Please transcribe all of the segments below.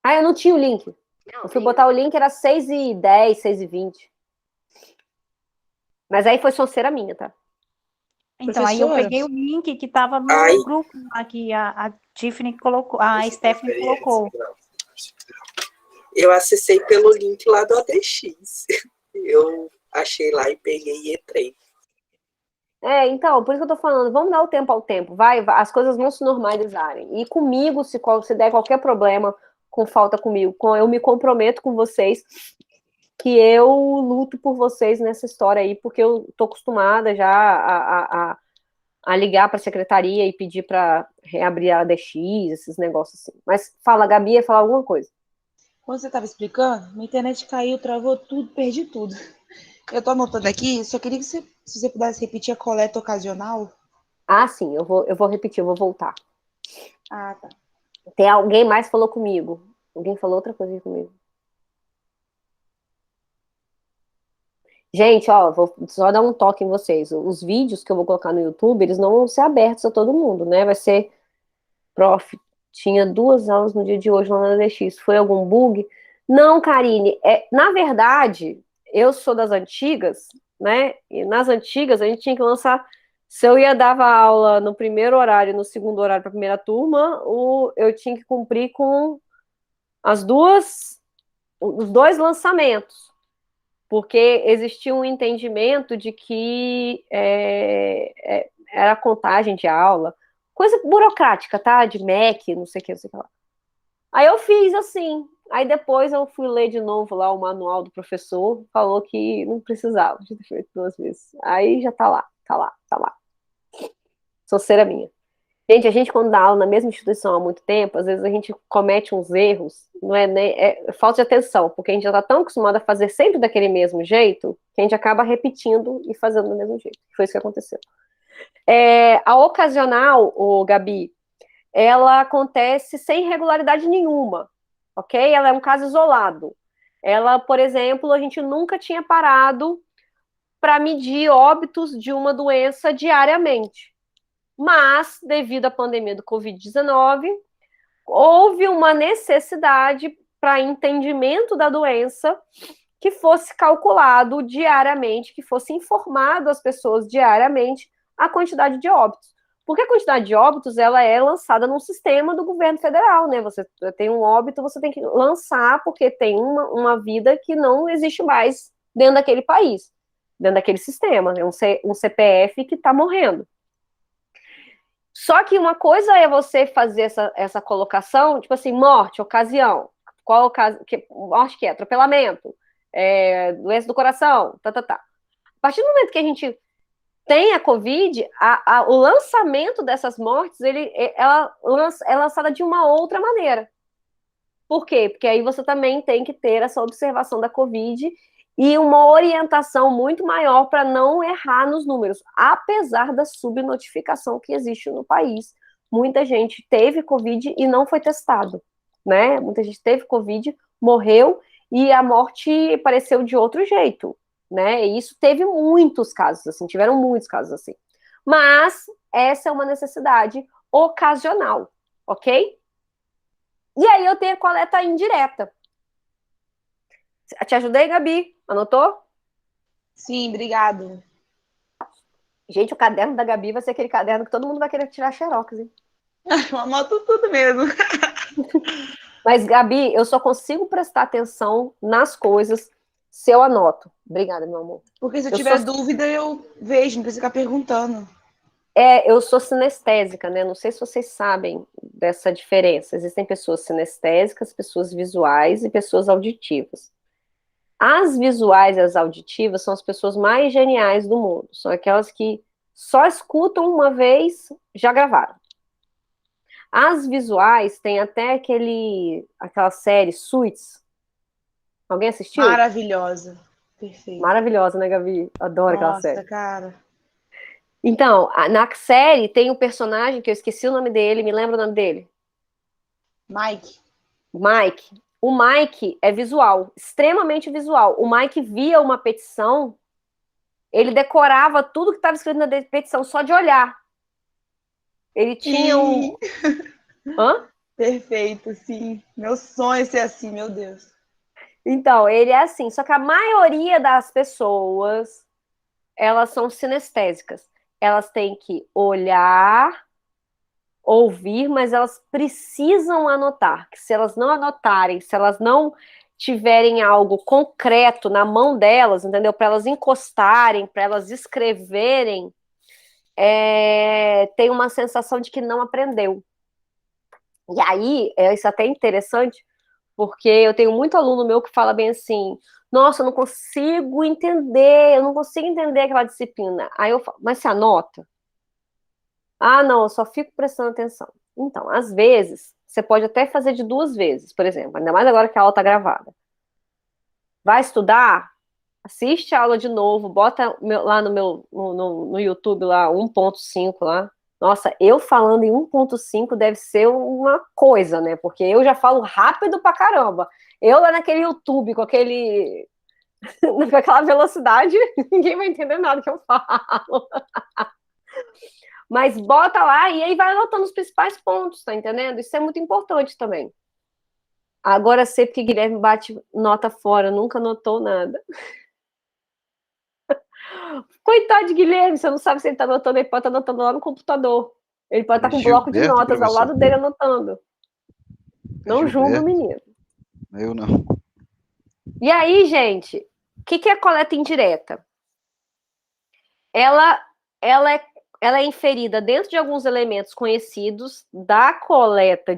Ah, eu não tinha o link. Não, Eu fui botar o link, era 6h10, 6h20. Mas aí foi sonceira minha, tá? Então, aí eu professora, peguei o link que estava Ai, no grupo lá que a Tiffany colocou, a Stephanie colocou. eu acessei pelo link lá do ADX. Eu achei lá e peguei e entrei. Então, por isso que eu tô falando, vamos dar o tempo ao tempo, as coisas vão se normalizarem. E comigo, se der qualquer problema com falta comigo, eu me comprometo com vocês que eu luto por vocês nessa história aí, porque eu tô acostumada já a ligar para a secretaria e pedir para reabrir a ADX, esses negócios assim. Mas fala, Gabi, ia falar alguma coisa. quando você estava explicando, minha internet caiu, travou tudo, perdi tudo. Eu tô anotando aqui, só queria que se você pudesse repetir a coleta ocasional. Ah, sim, eu vou repetir, eu vou voltar. Ah, tá. Tem alguém mais que falou comigo? Alguém falou outra coisa comigo? Gente, ó, vou só dar um toque em vocês. Os vídeos que eu vou colocar no YouTube, eles não vão ser abertos a todo mundo, né? Vai ser, prof, tinha 2 aulas no dia de hoje lá na DX. Foi algum bug? Não, Karine, na verdade, eu sou das antigas, né? E nas antigas a gente tinha que lançar. Se eu ia dava aula no primeiro horário, no segundo horário para a primeira turma, eu tinha que cumprir com os dois lançamentos, porque existia um entendimento de que era contagem de aula, coisa burocrática, tá? De MEC, não sei o que, não sei o que lá. Aí eu fiz assim. Aí depois eu fui ler de novo lá o manual do professor, falou que não precisava de ter feito 2 vezes. Aí já tá lá, tá lá, tá lá. Sonceira minha. Gente, a gente quando dá aula na mesma instituição há muito tempo, às vezes a gente comete uns erros, não é, nem, falta de atenção, porque a gente já está tão acostumado a fazer sempre daquele mesmo jeito, que a gente acaba repetindo e fazendo do mesmo jeito. Foi isso que aconteceu. A ocasional, o Gabi, ela acontece sem regularidade nenhuma, ok? Ela é um caso isolado. Ela, por exemplo, a gente nunca tinha parado para medir óbitos de uma doença diariamente. Mas, devido à pandemia do Covid-19, houve uma necessidade para entendimento da doença que fosse calculado diariamente, que fosse informado às pessoas diariamente a quantidade de óbitos. Porque a quantidade de óbitos ela é lançada num sistema do governo federal, né? Você tem um óbito, você tem que lançar, porque tem uma vida que não existe mais dentro daquele país, dentro daquele sistema, né? Um CPF que está morrendo. Só que uma coisa é você fazer essa colocação, tipo assim, morte, ocasião. Qual ocasião? Morte que é? Atropelamento, doença do coração, tá, tá, tá. A partir do momento que a gente tem a Covid, o lançamento dessas mortes, ela é lançada de uma outra maneira. Por quê? Porque aí você também tem que ter essa observação da Covid e uma orientação muito maior para não errar nos números, apesar da subnotificação que existe no país. Muita gente teve Covid e não foi testado, né? Muita gente teve Covid, morreu e a morte apareceu de outro jeito, né? E isso teve muitos casos assim, tiveram muitos casos assim. Mas essa é uma necessidade ocasional, ok? E aí eu tenho a coleta indireta. Te ajudei, Gabi? Anotou? Sim, obrigado. Gente, o caderno da Gabi vai ser aquele caderno que todo mundo vai querer tirar xerox, hein? Eu anoto tudo mesmo. Mas, Gabi, eu só consigo prestar atenção nas coisas se eu anoto. Obrigada, meu amor. Porque se eu Eu sou, tiver dúvida, eu vejo, não precisa ficar perguntando. eu sou sinestésica, né? Não sei se vocês sabem dessa diferença. Existem pessoas sinestésicas, pessoas visuais e pessoas auditivas. As visuais e as auditivas são as pessoas mais geniais do mundo. São aquelas que só escutam uma vez, já gravaram. As visuais tem até aquela série Suits. Alguém assistiu? Maravilhosa. Perfeito. Maravilhosa, né, Gabi? Adoro aquela Nossa, série. cara. Então, na série tem um personagem que eu esqueci o nome dele, me lembra o nome dele? Mike. Mike. O Mike é visual, extremamente visual. O Mike via uma petição, ele decorava tudo que estava escrito na petição só de olhar. Ele tinha um. E Hã? Perfeito, sim. Meu sonho é ser assim, meu Deus. Então, ele é assim, só que a maioria das pessoas, elas são sinestésicas. Elas têm que olhar, ouvir, mas elas precisam anotar. Que se elas não anotarem, se elas não tiverem algo concreto na mão delas, entendeu? Para elas encostarem, para elas escreverem, tem uma sensação de que não aprendeu. E aí, isso é até interessante, porque eu tenho muito aluno meu que fala bem assim: nossa, eu não consigo entender aquela disciplina. Aí eu falo, mas você anota? Ah, não, eu só fico prestando atenção. Então, às vezes, você pode até fazer de 2 vezes, por exemplo, ainda mais agora que a aula está gravada. Vai estudar? Assiste a aula de novo, bota lá no YouTube lá, 1.5 lá. Nossa, eu falando em 1.5 deve ser uma coisa, né? Porque eu já falo rápido pra caramba. Eu lá naquele YouTube com com aquela velocidade, ninguém vai entender nada que eu falo. Mas bota lá e aí vai anotando os principais pontos, tá entendendo? Isso é muito importante também. Agora sei porque Guilherme bate nota fora, nunca anotou nada. Coitado de Guilherme, você não sabe se ele tá anotando, ele pode estar anotando lá no computador. Ele pode estar com um bloco de Gilberto, notas ao professor. lado dele anotando. É Não julga o Gilberto. menino. Eu não. E aí, gente, o que é a coleta indireta? Ela, ela, é, ela é inferida dentro de alguns elementos conhecidos da coleta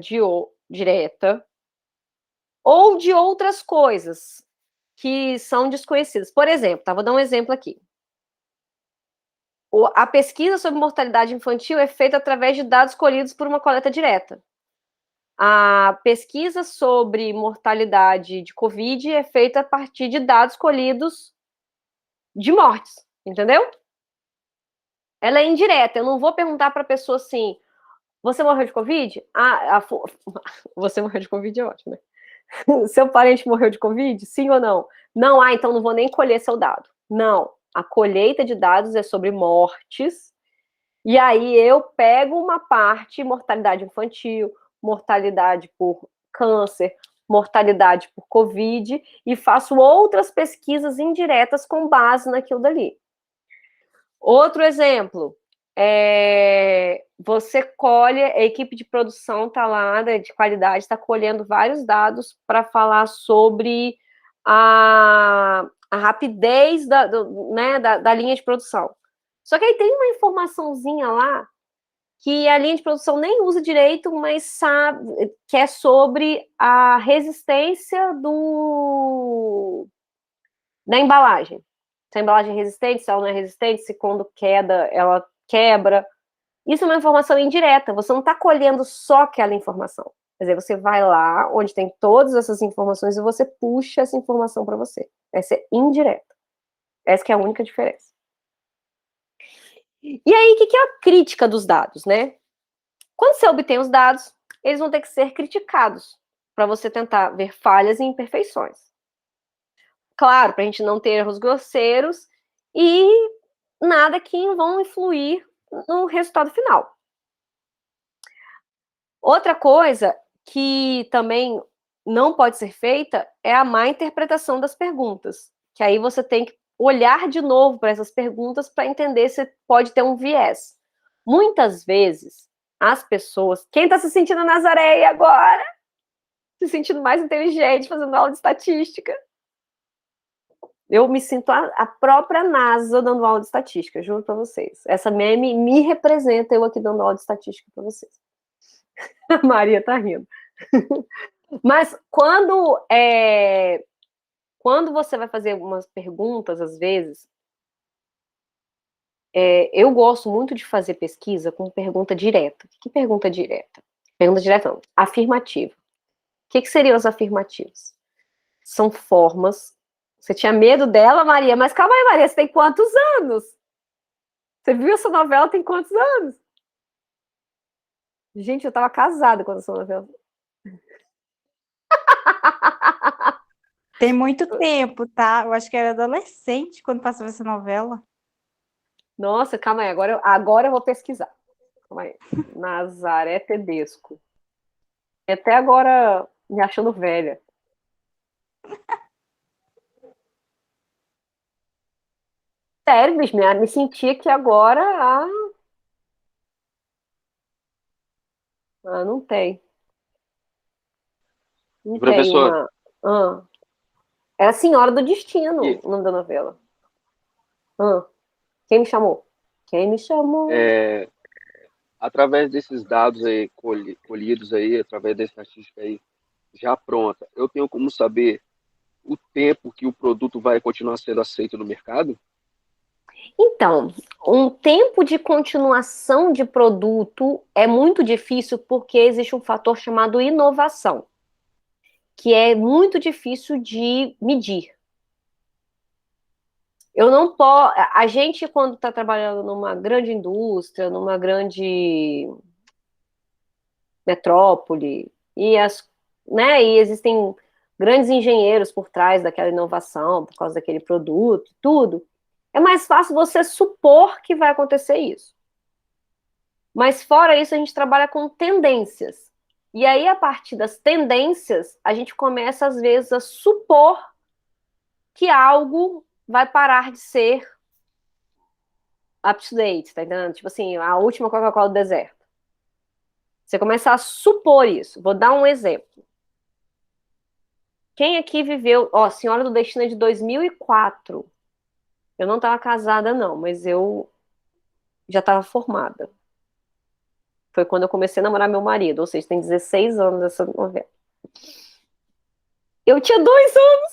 direta ou de outras coisas que são desconhecidas. Por exemplo, vou dar um exemplo aqui. A pesquisa sobre mortalidade infantil é feita através de dados colhidos por uma coleta direta. A pesquisa sobre mortalidade de Covid é feita a partir de dados colhidos de mortes, entendeu? Ela é indireta. Eu não vou perguntar para a pessoa assim: você morreu de Covid? Você morreu de Covid é ótimo, né? Seu parente morreu de Covid? Sim ou não? Não, então não vou nem colher seu dado. Não. A colheita de dados é sobre mortes. E aí eu pego uma parte, mortalidade infantil, mortalidade por câncer, mortalidade por Covid, e faço outras pesquisas indiretas com base naquilo dali. Outro exemplo, você colhe, a equipe de produção está lá, de qualidade, está colhendo vários dados para falar sobre a rapidez da linha de produção. Só que aí tem uma informaçãozinha lá que a linha de produção nem usa direito, mas sabe que é sobre a resistência da embalagem. Se a embalagem é resistente, se ela não é resistente, se quando queda, ela quebra. Isso é uma informação indireta, você não está colhendo só aquela informação. Quer dizer, você vai lá, onde tem todas essas informações, e você puxa essa informação para você. Essa é indireta. Essa que é a única diferença. E aí, o que é a crítica dos dados, né? Quando você obtém os dados, eles vão ter que ser criticados para você tentar ver falhas e imperfeições. Claro, para a gente não ter erros grosseiros e nada que vão influir no resultado final. Outra coisa que também não pode ser feita é a má interpretação das perguntas, que aí você tem que olhar de novo para essas perguntas para entender se pode ter um viés. Muitas vezes, as pessoas... Quem está se sentindo Nazaré agora? Se sentindo mais inteligente, fazendo aula de estatística. Eu me sinto a própria NASA dando aula de estatística, juro para vocês. Essa meme me representa, eu aqui dando aula de estatística para vocês. A Maria tá rindo. Mas quando você vai fazer algumas perguntas, às vezes, eu gosto muito de fazer pesquisa com pergunta direta. Que pergunta direta? Pergunta direta não, afirmativa. O que seriam as afirmativas? São formas... Você tinha medo dela, Maria? Mas calma aí, Maria, você tem quantos anos? Você viu essa novela tem quantos anos? Gente, eu tava casada quando essa novela... Tem muito tempo, tá? Eu acho que era adolescente quando passava essa novela. Nossa, calma aí, agora eu vou pesquisar. Calma aí. Nazaré Tedesco. Até agora me achando velha. Sério, bicho, me senti que agora. Não tem. Não tem Professor, uma. Ah, era a Senhora do Destino, e, o nome da novela. Ah, quem me chamou? Quem me chamou? é, através desses dados aí colhidos aí, através dessa estatística aí já pronta, eu tenho como saber o tempo que o produto vai continuar sendo aceito no mercado? Então, um tempo de continuação de produto é muito difícil porque existe um fator chamado inovação, que é muito difícil de medir. Eu não posso. A gente, quando está trabalhando numa grande indústria, numa grande metrópole, e existem grandes engenheiros por trás daquela inovação, por causa daquele produto, tudo, é mais fácil você supor que vai acontecer isso. Mas fora isso, a gente trabalha com tendências. E aí, a partir das tendências, a gente começa, às vezes, a supor que algo vai parar de ser up to date, tá entendendo? Tipo assim, a última Coca-Cola do deserto. Você começa a supor isso. Vou dar um exemplo. Quem aqui viveu... Ó, Senhora do Destino é de 2004. Eu não estava casada, não, mas eu já estava formada. Foi quando eu comecei a namorar meu marido, ou seja, tem 16 anos essa novela. Eu tinha 2 anos,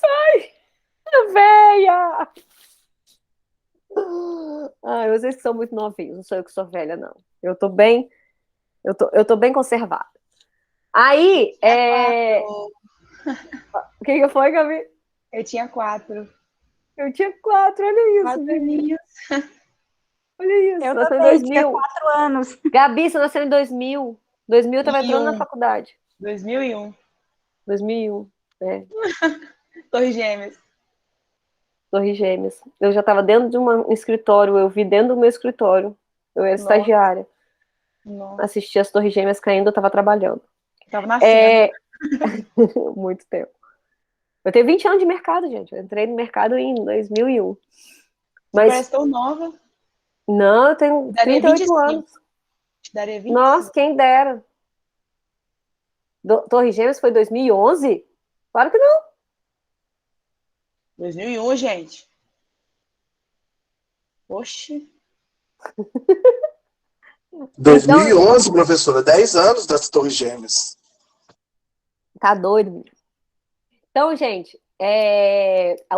véia! Ai, vocês que são muito novinhos, não sou eu que sou velha, não. Eu tô bem conservada. Aí, o que que foi, Gabi? Eu tinha 4. Eu tinha 4, olha isso, 4 gente. aninhos. Olha isso, Eu nasceu em também tinha 2000. 4 anos. Gabi, você nasceu em 2000. 2000 eu tava entrando na 2001. faculdade. 2001. 2001, né? Torres Gêmeas. Torres Gêmeas. Eu já tava dentro de um escritório, eu vi dentro do meu escritório. Eu era Nossa, estagiária. nossa. Assisti as Torres Gêmeas caindo, eu tava trabalhando. Tava nascendo. Muito tempo. Eu tenho 20 anos de mercado, gente. Eu entrei no mercado em 2001. Você Mas, parece tão nova. não, eu tenho Daria 38 25. anos. Te daria 25. Nossa, quem dera. Torres Gêmeas foi 2011? Claro que não. 2001, gente. Oxi. 2011, professora, 10 anos das Torres Gêmeas. Tá doido, menino. Então, gente,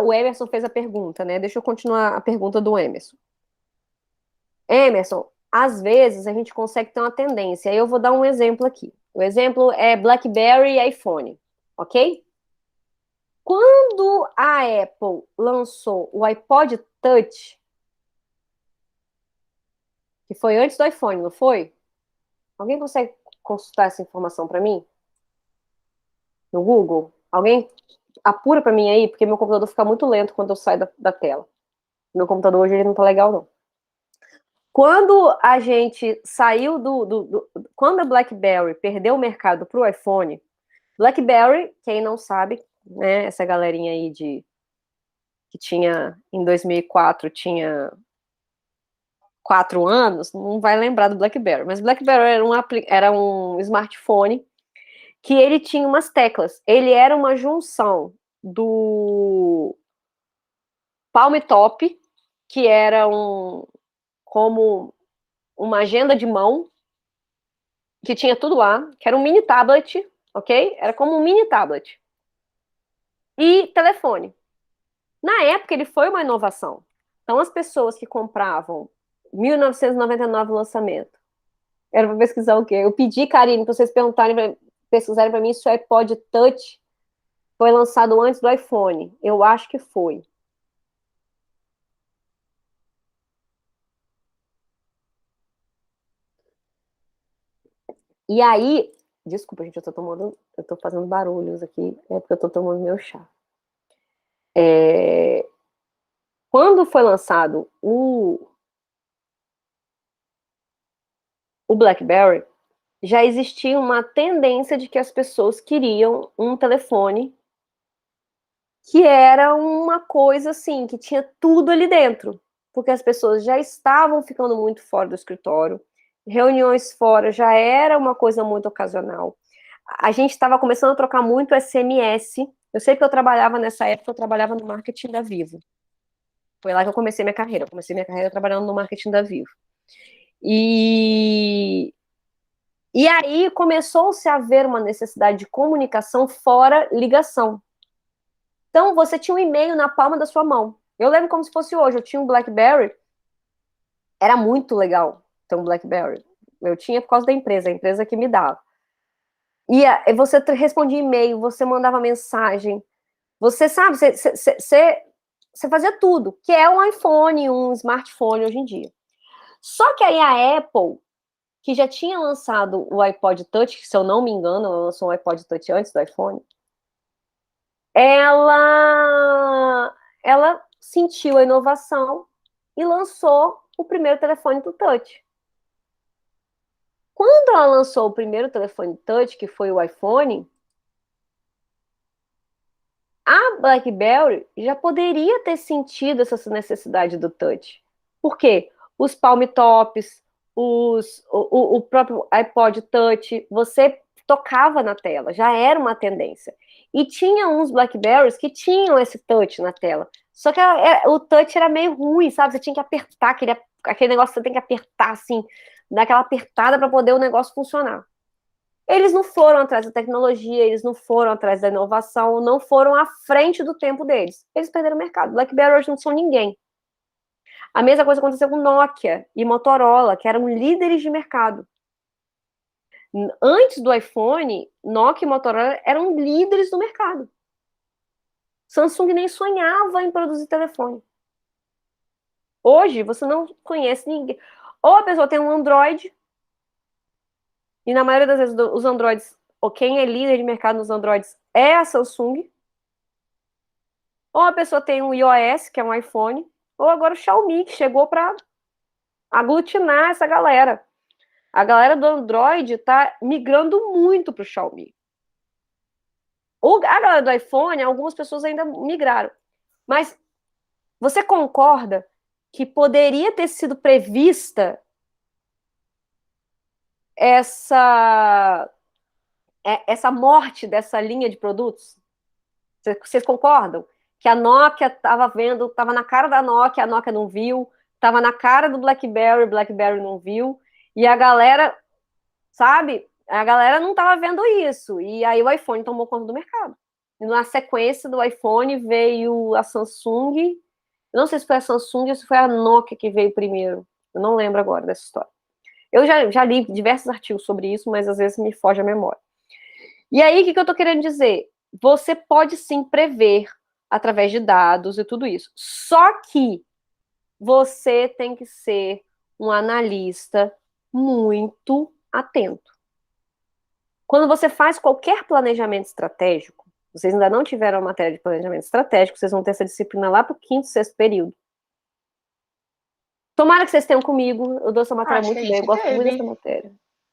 o Emerson fez a pergunta, né? Deixa eu continuar a pergunta do Emerson. Emerson, às vezes a gente consegue ter uma tendência. Aí eu vou dar um exemplo aqui. O exemplo é BlackBerry e iPhone, ok? Quando a Apple lançou o iPod Touch, que foi antes do iPhone, não foi? Alguém consegue consultar essa informação para mim? No Google? Alguém apura para mim aí, porque meu computador fica muito lento quando eu saio da tela. Meu computador hoje ele não tá legal, não. Quando a gente saiu quando a BlackBerry perdeu o mercado para o iPhone, BlackBerry, quem não sabe, né, essa galerinha aí que tinha, em 2004, tinha 4 anos, não vai lembrar do BlackBerry, mas BlackBerry era um smartphone que ele tinha umas teclas. Ele era uma junção do Palm Top, que era como uma agenda de mão, que tinha tudo lá, que era um mini tablet, ok? Era como um mini tablet. E telefone. Na época, ele foi uma inovação. Então, as pessoas que compravam 1999 lançamento, era para pesquisar o quê? Eu pedi, Karine, para vocês pesquisarem para mim se o iPod Touch foi lançado antes do iPhone. Eu acho que foi. E aí, desculpa, gente, eu tô fazendo barulhos aqui, é porque eu tô tomando meu chá. Quando foi lançado o BlackBerry, já existia uma tendência de que as pessoas queriam um telefone que era uma coisa assim, que tinha tudo ali dentro, porque as pessoas já estavam ficando muito fora do escritório, reuniões fora já era uma coisa muito ocasional. A gente estava começando a trocar muito SMS. Eu sei que eu trabalhava nessa época, eu trabalhava no marketing da Vivo. Foi lá que eu comecei minha carreira. Eu comecei minha carreira trabalhando no marketing da Vivo. E aí começou-se a haver uma necessidade de comunicação fora ligação. Então, você tinha um e-mail na palma da sua mão. Eu lembro como se fosse hoje. Eu tinha um BlackBerry. Era muito legal ter um BlackBerry. Eu tinha por causa da empresa, a empresa que me dava. E você respondia e-mail, você mandava mensagem. Você sabe, você fazia tudo, que é um iPhone, um smartphone hoje em dia. Só que aí a Apple, que já tinha lançado o iPod Touch, que se eu não me engano, ela lançou um iPod Touch antes do iPhone, ela sentiu a inovação e lançou o primeiro telefone do Touch. Quando ela lançou o primeiro telefone Touch, que foi o iPhone, a BlackBerry já poderia ter sentido essa necessidade do Touch. Por quê? Os Palm Tops, o próprio iPod Touch, você tocava na tela, já era uma tendência. E tinha uns BlackBerrys que tinham esse touch na tela. Só que o touch era meio ruim, sabe? Você tinha que apertar, aquele negócio que você tem que apertar, assim, dar aquela apertada para poder o negócio funcionar. Eles não foram atrás da tecnologia, eles não foram atrás da inovação, não foram à frente do tempo deles. Eles perderam o mercado. BlackBerry hoje não são ninguém. A mesma coisa aconteceu com Nokia e Motorola, que eram líderes de mercado. Antes do iPhone, Nokia e Motorola eram líderes do mercado. Samsung nem sonhava em produzir telefone. Hoje, você não conhece ninguém. Ou a pessoa tem um Android, e na maioria das vezes os Androids, ou quem é líder de mercado nos Androids é a Samsung. Ou a pessoa tem um iOS, que é um iPhone, ou agora o Xiaomi, que chegou para aglutinar essa galera. A galera do Android está migrando muito para o Xiaomi. A galera do iPhone, algumas pessoas ainda migraram. Mas você concorda que poderia ter sido prevista essa morte dessa linha de produtos? Vocês concordam? Que a Nokia estava na cara da Nokia, a Nokia não viu, estava na cara do BlackBerry, o BlackBerry não viu, e a galera, sabe, a galera não estava vendo isso, e aí o iPhone tomou conta do mercado. E na sequência do iPhone veio a Samsung, eu não sei se foi a Samsung ou se foi a Nokia que veio primeiro, eu não lembro agora dessa história. Eu já li diversos artigos sobre isso, mas às vezes me foge a memória. E aí, o que eu estou querendo dizer? Você pode sim prever através de dados e tudo isso. Só que você tem que ser um analista muito atento. Quando você faz qualquer planejamento estratégico, vocês ainda não tiveram a matéria de planejamento estratégico, vocês vão ter essa disciplina lá para o 5º, 6º período. Tomara que vocês tenham comigo, eu dou essa matéria muito bem, eu gosto muito dessa matéria.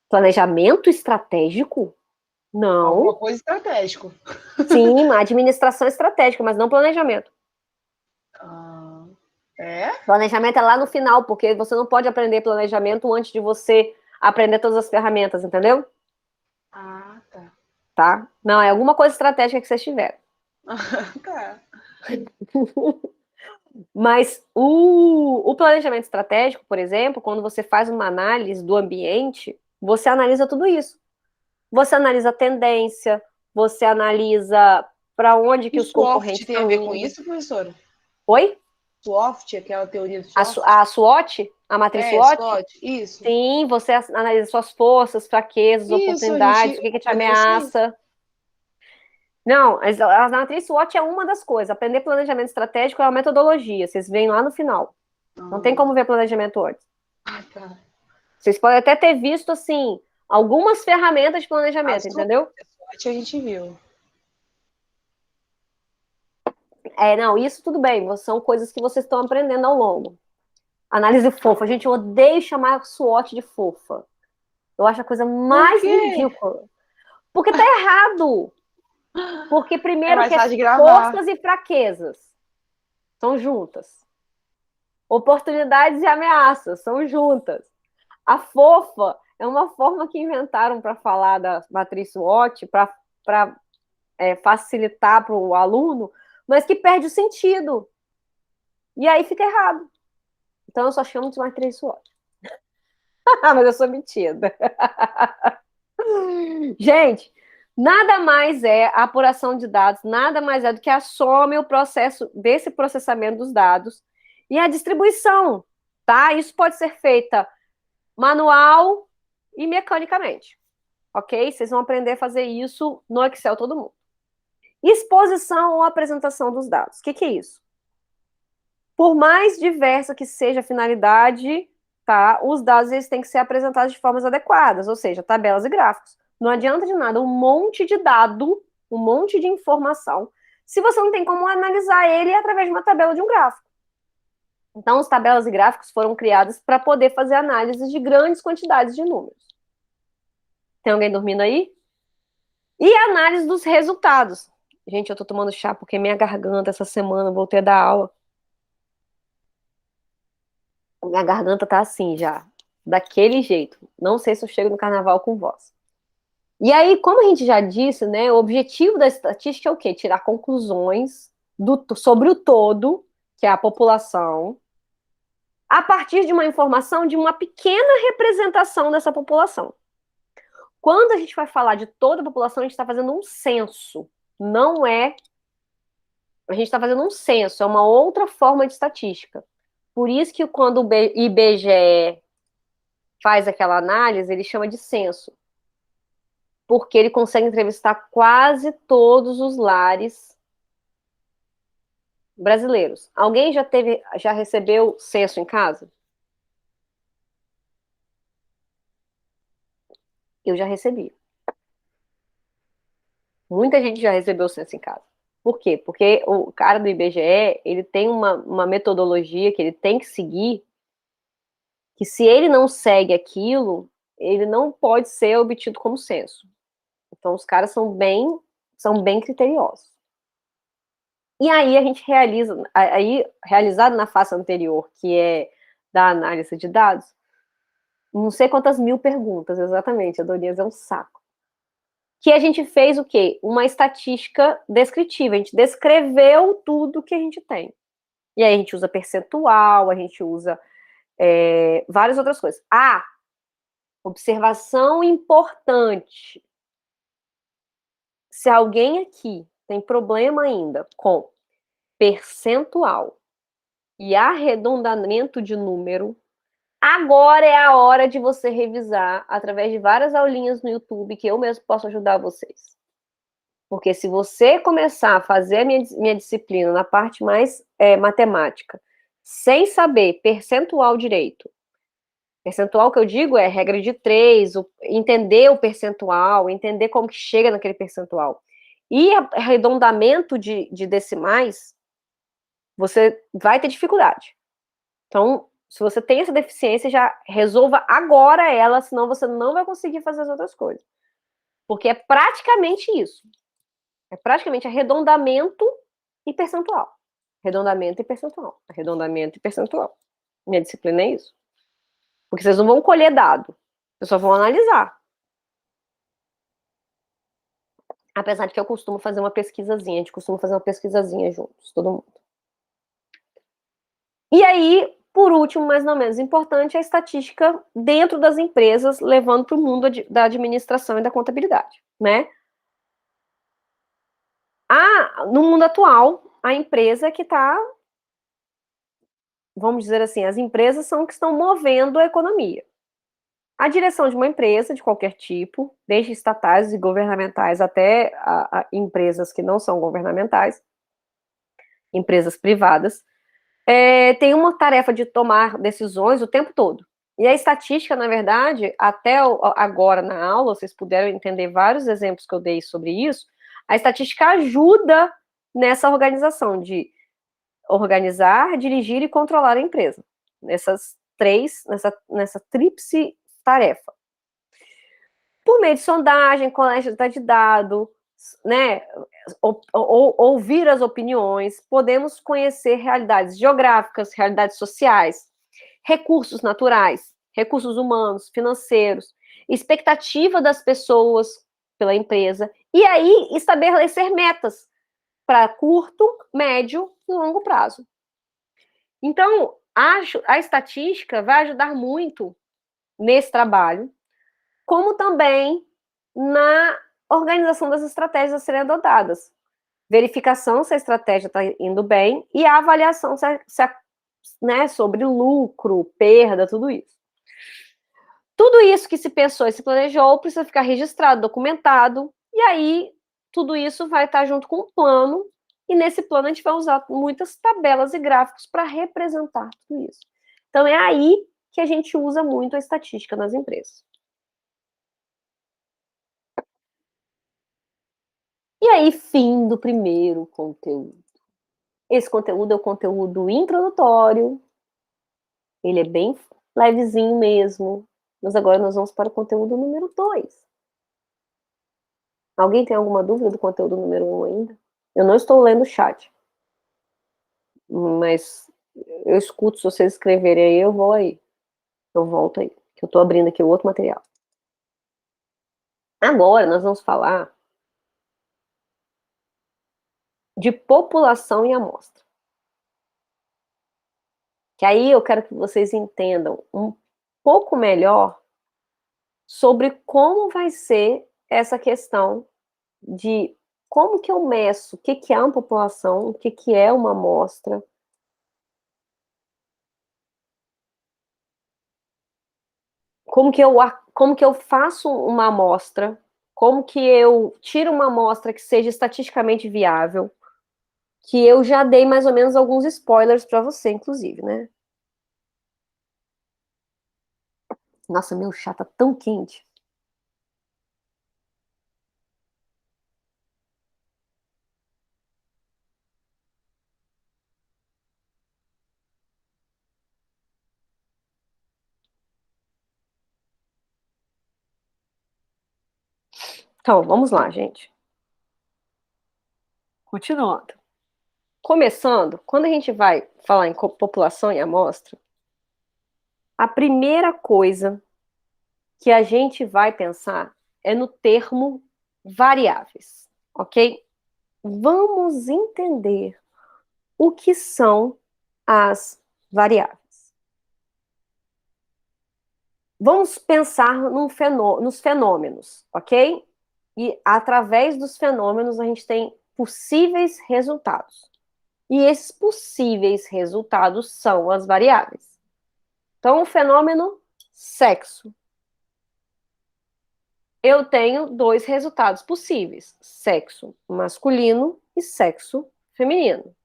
Planejamento estratégico? Não. Alguma coisa estratégico. Sim, uma administração estratégica, mas não planejamento. É? Planejamento é lá no final, porque você não pode aprender planejamento antes de você aprender todas as ferramentas, entendeu? Ah, tá. Tá? Não, é alguma coisa estratégica que vocês tiveram. Tá. Mas o planejamento estratégico, por exemplo, quando você faz uma análise do ambiente, você analisa tudo isso. Você analisa a tendência, você analisa para onde que os concorrentes tem a ver com isso, professora? Oi? SWOT, aquela teoria do SWOT? A SWOT? A matriz SWOT? Isso. Sim, você analisa suas forças, fraquezas, oportunidades, o que te ameaça. Não, a matriz SWOT é uma das coisas. Aprender planejamento estratégico é uma metodologia. Vocês veem lá no final. Não tem como ver planejamento antes. Ah, tá. Vocês podem até ter visto, assim, algumas ferramentas de planejamento, entendeu? A SWOT a gente viu. Não, isso tudo bem. São coisas que vocês estão aprendendo ao longo. Análise fofa. A gente odeia chamar SWOT de fofa. Eu acho a coisa mais ridícula. Porque tá errado. Porque primeiro mais que fácil de gravar. forças e fraquezas são juntas. Oportunidades e ameaças são juntas. A fofa é uma forma que inventaram para falar da matriz SWOT, para facilitar para o aluno, mas que perde o sentido. E aí fica errado. Então eu só chamo de matriz SWOT. Mas eu sou metida. Gente, nada mais é a apuração de dados, nada mais é do que a soma e o processo desse processamento dos dados e a distribuição, tá? Isso pode ser feita manual e mecanicamente, ok? Vocês vão aprender a fazer isso no Excel, todo mundo. Exposição ou apresentação dos dados. O que é isso? Por mais diversa que seja a finalidade, tá? Os dados eles têm que ser apresentados de formas adequadas, ou seja, tabelas e gráficos. Não adianta de nada um monte de dado, um monte de informação, se você não tem como analisar ele através de uma tabela de um gráfico. Então, as tabelas e gráficos foram criadas para poder fazer análise de grandes quantidades de números. Tem alguém dormindo aí? E a análise dos resultados. Gente, eu tô tomando chá porque minha garganta essa semana, voltei a dar aula. Minha garganta tá assim já, daquele jeito. Não sei se eu chego no carnaval com voz. E aí, como a gente já disse, né, o objetivo da estatística é o quê? Tirar conclusões sobre o todo, que é a população, a partir de uma informação de uma pequena representação dessa população. Quando a gente vai falar de toda a população, a gente está fazendo um censo. Não é... A gente está fazendo um censo, é uma outra forma de estatística. Por isso que quando o IBGE faz aquela análise, ele chama de censo. Porque ele consegue entrevistar quase todos os lares brasileiros. Alguém já recebeu censo em casa? Eu já recebi. Muita gente já recebeu censo em casa. Por quê? Porque o cara do IBGE, ele tem uma metodologia que ele tem que seguir, que se ele não segue aquilo, ele não pode ser obtido como censo. Então, os caras são bem criteriosos. E aí, a gente realizado na fase anterior, que é da análise de dados, não sei quantas mil perguntas, exatamente, a Donias é um saco. Que a gente fez o quê? Uma estatística descritiva, a gente descreveu tudo que a gente tem. E aí, a gente usa percentual, a gente usa várias outras coisas. Observação importante. Se alguém aqui tem problema ainda com percentual e arredondamento de número, agora é a hora de você revisar através de várias aulinhas no YouTube que eu mesmo posso ajudar vocês. Porque se você começar a fazer a minha disciplina na parte mais matemática, sem saber percentual direito, percentual que eu digo é regra de 3, entender o percentual, entender como que chega naquele percentual. E arredondamento de decimais, você vai ter dificuldade. Então, se você tem essa deficiência, já resolva agora ela, senão você não vai conseguir fazer as outras coisas. Porque é praticamente isso. É praticamente arredondamento e percentual. Arredondamento e percentual. Arredondamento e percentual. Minha disciplina é isso. Porque vocês não vão colher dado. Vocês só vão analisar. Apesar de que eu costumo fazer uma pesquisazinha. A gente costuma fazer uma pesquisazinha juntos, todo mundo. E aí, por último, mas não menos importante, a estatística dentro das empresas, levando para o mundo da administração e da contabilidade, né? No mundo atual, a empresa que está, vamos dizer assim, as empresas são que estão movendo a economia. A direção de uma empresa, de qualquer tipo, desde estatais e governamentais até empresas que não são governamentais, empresas privadas, tem uma tarefa de tomar decisões o tempo todo. E a estatística, na verdade, até agora na aula, vocês puderam entender vários exemplos que eu dei sobre isso, a estatística ajuda nessa organização de organizar, dirigir e controlar a empresa. Nessa tríplice tarefa. por meio de sondagem, coleta de dados, né, ouvir as opiniões, podemos conhecer realidades geográficas, realidades sociais, recursos naturais, recursos humanos, financeiros, expectativa das pessoas pela empresa, e aí estabelecer metas para curto, médio e longo prazo. Então, a estatística vai ajudar muito nesse trabalho, como também na organização das estratégias a serem adotadas. Verificação se a estratégia está indo bem e a avaliação né, sobre lucro, perda, tudo isso. Tudo isso que se pensou e se planejou precisa ficar registrado, documentado, e aí tudo isso vai estar junto com o plano, e nesse plano a gente vai usar muitas tabelas e gráficos para representar tudo isso. Então é aí que a gente usa muito a estatística nas empresas. E aí, fim do primeiro conteúdo. Esse conteúdo é o conteúdo introdutório, ele é bem levezinho mesmo, mas agora nós vamos para o conteúdo número 2. Alguém tem alguma dúvida do conteúdo número 1 ainda? Eu não estou lendo o chat, mas eu escuto, se vocês escreverem aí, eu vou aí. Eu volto aí, que eu estou abrindo aqui o outro material. Agora nós vamos falar de população e amostra. Que aí eu quero que vocês entendam um pouco melhor sobre como vai ser essa questão de como que eu meço, o que que é uma população, o que que é uma amostra. Como que eu faço uma amostra, como que eu tiro uma amostra que seja estatisticamente viável, que eu já dei mais ou menos alguns spoilers para você, inclusive, né? Nossa, meu chá tá tão quente. Então, vamos lá, gente. Continuando. Começando, quando a gente vai falar em população e amostra, a primeira coisa que a gente vai pensar é no termo variáveis, ok? Vamos entender o que são as variáveis. Vamos pensar nos fenômenos, ok? E através dos fenômenos a gente tem possíveis resultados. E esses possíveis resultados são as variáveis. Então, o fenômeno sexo. Eu tenho dois resultados possíveis: sexo masculino e sexo feminino.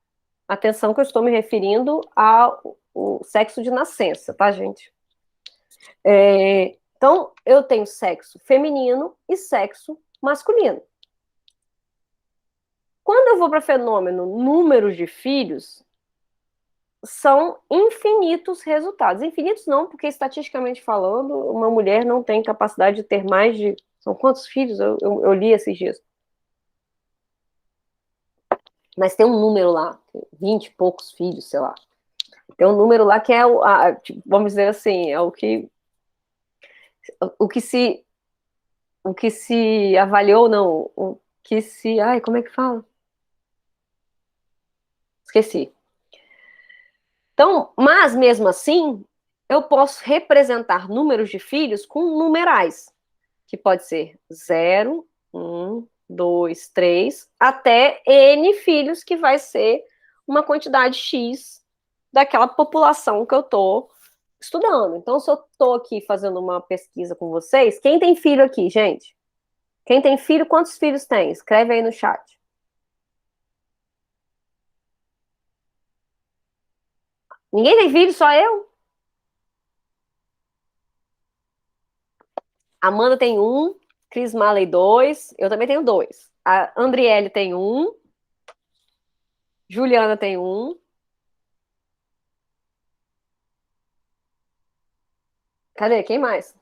Atenção que eu estou me referindo ao sexo de nascença, tá, gente? Então, eu tenho sexo feminino e sexo masculino. Quando eu vou para o fenômeno números de filhos, são infinitos resultados. Infinitos não, porque estatisticamente falando, uma mulher não tem capacidade de ter mais de... São quantos filhos? Eu li esses dias. Mas tem um número lá, 20 e poucos filhos, sei lá. Tem um número lá que é, tipo, vamos dizer assim, é o que se avaliou, não, o que se... Ai, como é que fala? Esqueci. Então, mas mesmo assim, eu posso representar números de filhos com numerais, que pode ser 0, 1, 2, 3, até N filhos, que vai ser uma quantidade X daquela população que eu estou estudando. Então, se eu estou aqui fazendo uma pesquisa com vocês, quem tem filho aqui, gente? Quem tem filho, quantos filhos tem? Escreve aí no chat. Ninguém tem filho, só eu? Amanda tem 1, Cris Malley 2, eu também tenho 2. A Andriele tem 1, Juliana tem 1. Cadê? Quem mais?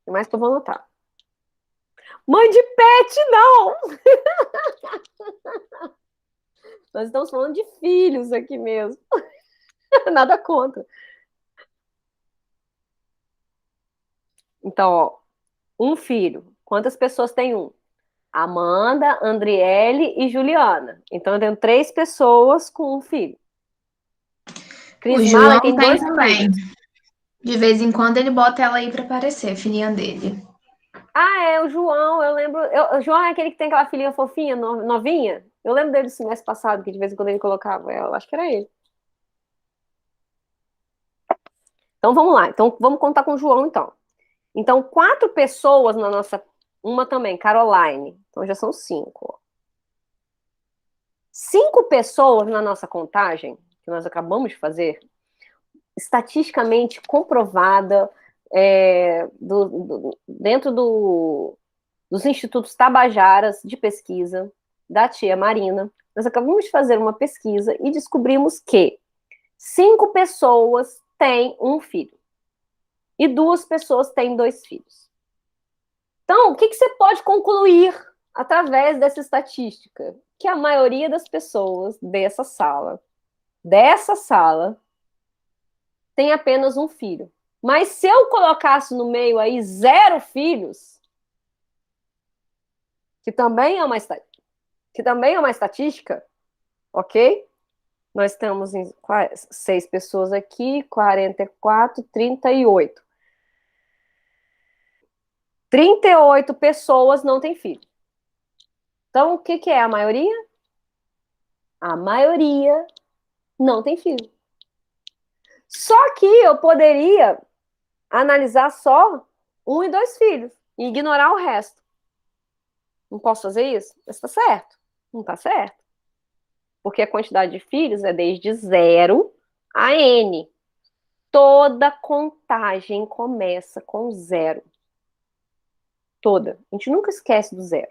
Tem mais que eu vou anotar. Mãe de pet, não! Nós estamos falando de filhos aqui mesmo. Nada contra. Então, ó, um filho. Quantas pessoas tem um? Amanda, Andriele e Juliana. Então, eu tenho 3 pessoas com um filho. O Cris João Mala tem tem 2 também. filhos. De vez em quando ele bota ela aí pra aparecer, filhinha dele. Ah, é, o João, eu lembro. O João é aquele que tem aquela filhinha fofinha, novinha? Eu lembro dele do semestre passado, que de vez em quando ele colocava ela. Acho que era ele. Então, vamos lá. Então, vamos contar com o João, então. Então, 4 pessoas na nossa... Uma também, Caroline. Então, já são 5. 5 pessoas na nossa contagem, que nós acabamos de fazer, estatisticamente comprovada, dentro dos institutos Tabajaras de pesquisa, da tia Marina, nós acabamos de fazer uma pesquisa e descobrimos que 5 pessoas têm um filho e 2 pessoas têm 2 filhos. Então, o que você pode concluir através dessa estatística? Que a maioria das pessoas dessa sala, tem apenas um filho. Mas se eu colocasse no meio aí 0 filhos, que também é uma estatística, ok? Nós estamos em 6 pessoas aqui, 44, 38. 38 pessoas não têm filho. Então, o que é a maioria? A maioria não tem filho. Só que eu poderia analisar só 1 e 2 filhos e ignorar o resto. Não posso fazer isso? Mas tá certo. Não tá certo. Porque a quantidade de filhos é desde 0 a N. Toda contagem começa com 0. Toda. A gente nunca esquece do 0.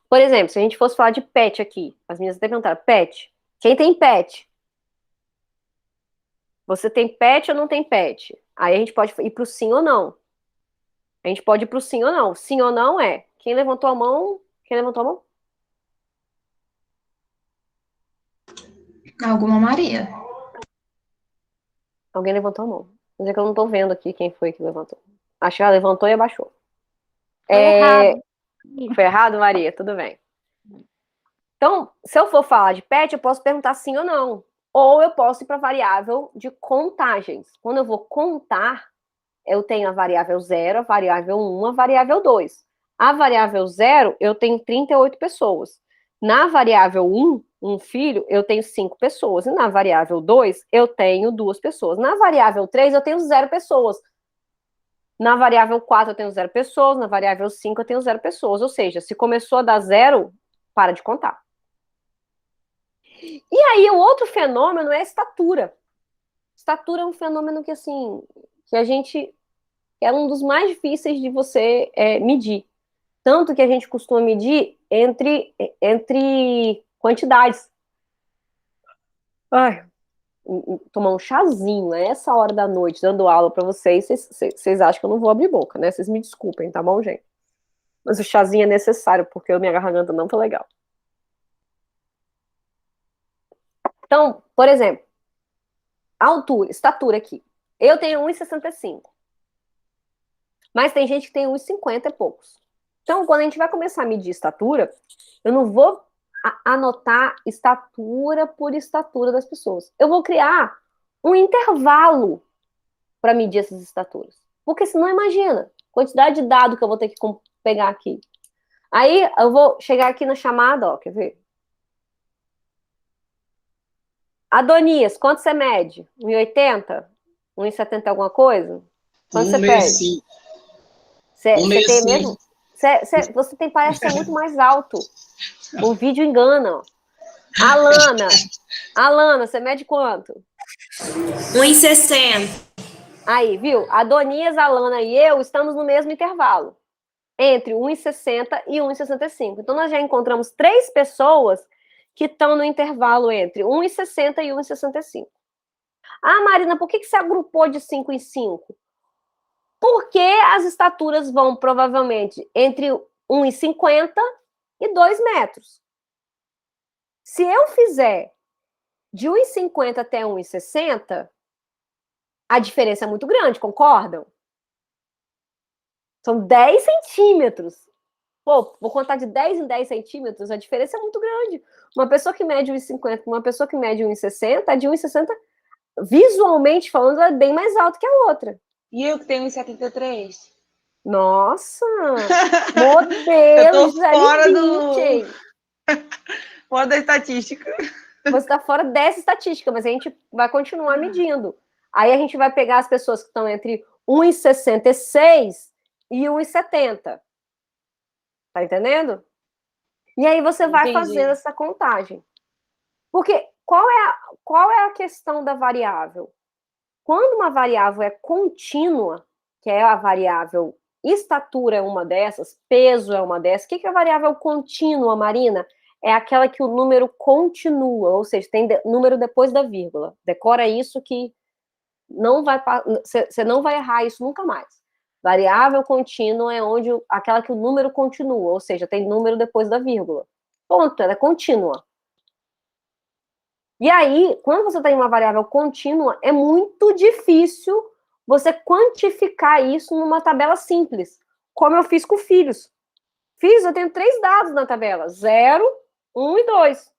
Por exemplo, se a gente fosse falar de pet aqui, as meninas até perguntaram, pet? Quem tem pet? Você tem pet ou não tem pet? Aí a gente pode ir pro sim ou não. A gente pode ir pro sim ou não. Sim ou não é quem levantou a mão. Quem levantou a mão? Alguma Maria. Alguém levantou a mão. Quer dizer que eu não tô vendo aqui quem foi que levantou. Acho que ela levantou e abaixou. Foi errado. Foi errado, Maria? Tudo bem. Então, se eu for falar de pet, eu posso perguntar sim ou não. Ou eu posso ir para a variável de contagens. Quando eu vou contar, eu tenho a variável 0, a variável 1, a variável 2. A variável 0, eu tenho 38 pessoas. Na variável 1, um filho, eu tenho 5 pessoas. E na variável 2, eu tenho 2 pessoas. Na variável 3, eu tenho 0 pessoas. Na variável 4, eu tenho 0 pessoas. Na variável 5, eu tenho 0 pessoas. Ou seja, se começou a dar 0, para de contar. E aí, o outro fenômeno é a estatura. Estatura é um fenômeno que, assim, que a gente... é um dos mais difíceis de você medir. Tanto que a gente costuma medir entre quantidades. Ai, tomar um chazinho, é essa hora da noite, dando aula para vocês, vocês acham que eu não vou abrir boca, né? Vocês me desculpem, tá bom, gente? Mas o chazinho é necessário, porque a minha garganta não tá legal. Então, por exemplo, altura, estatura aqui. Eu tenho 1,65. Mas tem gente que tem 1,50 e poucos. Então, quando a gente vai começar a medir estatura, eu não vou anotar estatura por estatura das pessoas. Eu vou criar um intervalo para medir essas estaturas. Porque senão, imagina, a quantidade de dado que eu vou ter que pegar aqui. Aí, eu vou chegar aqui na chamada, ó, quer ver? Adonias, quanto você mede? 1,80? 1,70 alguma coisa? Quanto você pede? Você tem mesmo? Você tem, parece ser muito mais alto. O vídeo engana. Alana, você mede quanto? 1,60. Aí, viu? Adonias, Alana e eu estamos no mesmo intervalo. Entre 1,60 e 1,65. Então, nós já encontramos 3 pessoas que estão no intervalo entre 1,60 e 1,65. Ah, Marina, por que você agrupou de 5 em 5? Porque as estaturas vão, provavelmente, entre 1,50 e 2 metros. Se eu fizer de 1,50 até 1,60, a diferença é muito grande, concordam? São 10 centímetros. Pô, vou contar de 10 em 10 centímetros, a diferença é muito grande. Uma pessoa que mede 1,50 uma pessoa que mede 1,60, a de 1,60, visualmente falando, é bem mais alto que a outra. E eu que tenho 1,73? Nossa! Eu Modelo tô Gisele fora Bündchen. fora da estatística. Você está fora dessa estatística, mas a gente vai continuar medindo. Aí a gente vai pegar as pessoas que estão entre 1,66 e 1,70. Tá entendendo? E aí você vai Entendi. fazer essa contagem. Porque qual é a questão da variável? Quando uma variável é contínua, que é a variável estatura é uma dessas, peso é uma dessas, o que é a variável contínua, Marina? É aquela que o número continua, ou seja, tem número depois da vírgula. Decora isso que você não vai errar isso nunca mais. Variável contínua é aquela que o número continua, ou seja, tem número depois da vírgula. Ponto, ela é contínua. E aí, quando você tem uma variável contínua, é muito difícil você quantificar isso numa tabela simples, como eu fiz com filhos. Filhos, eu tenho 3 dados na tabela, 0, 1 e 2.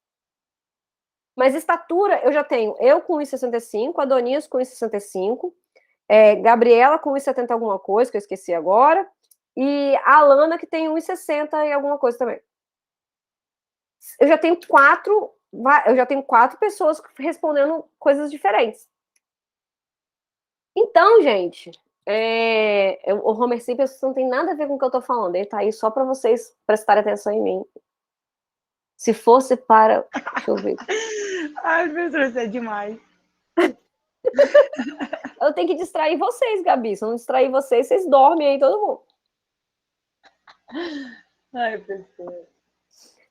Mas estatura, eu já tenho eu com 1,65, Adonias com 1,65, Gabriela com 1,70 alguma coisa, que eu esqueci agora, e a Alana que tem 1,60 e alguma coisa também. Eu já tenho 4 pessoas respondendo coisas diferentes. Então, gente, o Homer Simpson não tem nada a ver com o que eu tô falando, ele tá aí só para vocês prestarem atenção em mim. Se fosse para... Deixa eu ver. Ai, professor, isso é demais. Eu tenho que distrair vocês, Gabi. Se eu não distrair vocês, vocês dormem aí, todo mundo. Ai, professor.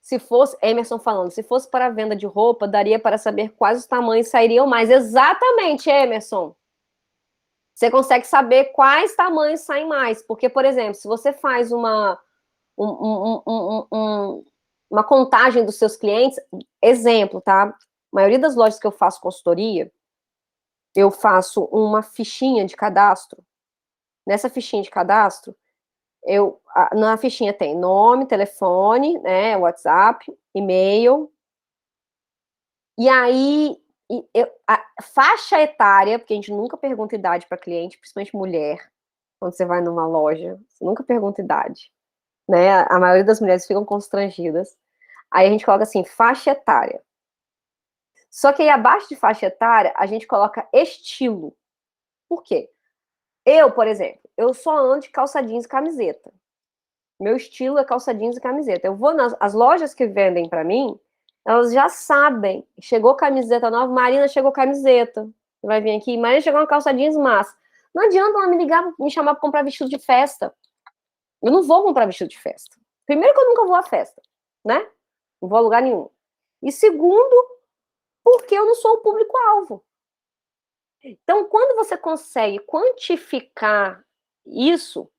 Se fosse, Emerson falando, se fosse para a venda de roupa, daria para saber quais os tamanhos sairiam mais. Exatamente, Emerson. Você consegue saber quais tamanhos saem mais. Porque, por exemplo, se você faz uma contagem dos seus clientes, exemplo, tá? A maioria das lojas que eu faço consultoria, eu faço uma fichinha de cadastro. Nessa fichinha de cadastro, na fichinha tem nome, telefone, né, WhatsApp, e-mail, e aí a faixa etária, porque a gente nunca pergunta idade para cliente, principalmente mulher, quando você vai numa loja, você nunca pergunta idade, né, a maioria das mulheres ficam constrangidas, aí a gente coloca assim, faixa etária. Só que aí abaixo de faixa etária, a gente coloca estilo. Por quê? Eu, por exemplo, eu só ando de calça jeans e camiseta. Meu estilo é calça jeans e camiseta. Eu vou as lojas que vendem para mim, elas já sabem. Chegou camiseta nova, Marina chegou camiseta. Você vai vir aqui, Marina chegou uma calça jeans massa. Não adianta ela me ligar, me chamar para comprar vestido de festa. Eu não vou comprar vestido de festa. Primeiro que eu nunca vou à festa, né? Não vou a lugar nenhum. E segundo, porque eu não sou o público-alvo. Então, quando você consegue quantificar isso,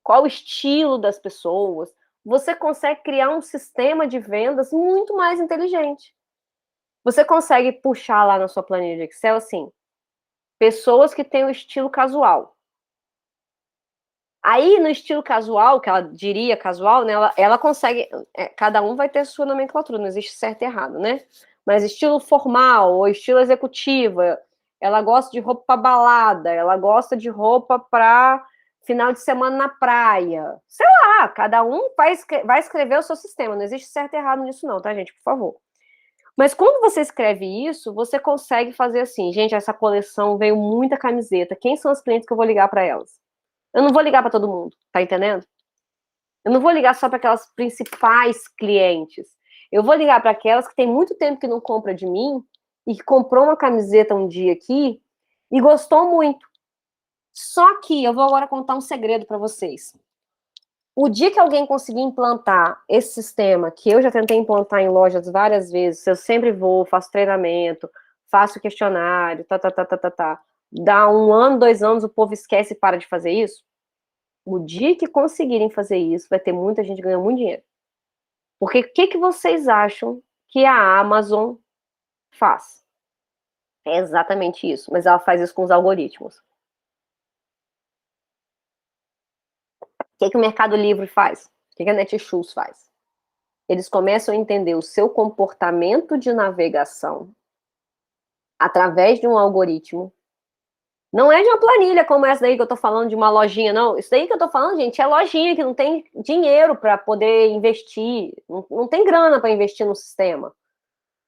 qual o estilo das pessoas, você consegue criar um sistema de vendas muito mais inteligente. Você consegue puxar lá na sua planilha de Excel, assim, pessoas que têm o estilo casual. Aí, no estilo casual, que ela diria casual, né, ela consegue, cada um vai ter sua nomenclatura, não existe certo e errado, né? Mas estilo formal ou estilo executiva, ela gosta de roupa para balada, ela gosta de roupa para final de semana na praia. Sei lá, cada um vai escrever o seu sistema, não existe certo e errado nisso não, tá, gente? Por favor. Mas quando você escreve isso, você consegue fazer assim, gente, essa coleção veio muita camiseta, quem são os clientes que eu vou ligar para elas? Eu não vou ligar para todo mundo, tá entendendo? Eu não vou ligar só para aquelas principais clientes. Eu vou ligar para aquelas que tem muito tempo que não compra de mim e que comprou uma camiseta um dia aqui e gostou muito. Só que eu vou agora contar um segredo para vocês. O dia que alguém conseguir implantar esse sistema, que eu já tentei implantar em lojas várias vezes, eu sempre vou, faço treinamento, faço questionário, dá 1 ano, 2 anos, o povo esquece e para de fazer isso. O dia que conseguirem fazer isso, vai ter muita gente ganhando muito dinheiro. Porque o que vocês acham que a Amazon faz? É exatamente isso, mas ela faz isso com os algoritmos. O que o Mercado Livre faz? O que a Netshoes faz? Eles começam a entender o seu comportamento de navegação através de um algoritmo. Não é de uma planilha como essa daí que eu tô falando, de uma lojinha, não. Isso daí que eu tô falando, gente, é lojinha que não tem dinheiro para poder investir, não tem grana para investir no sistema.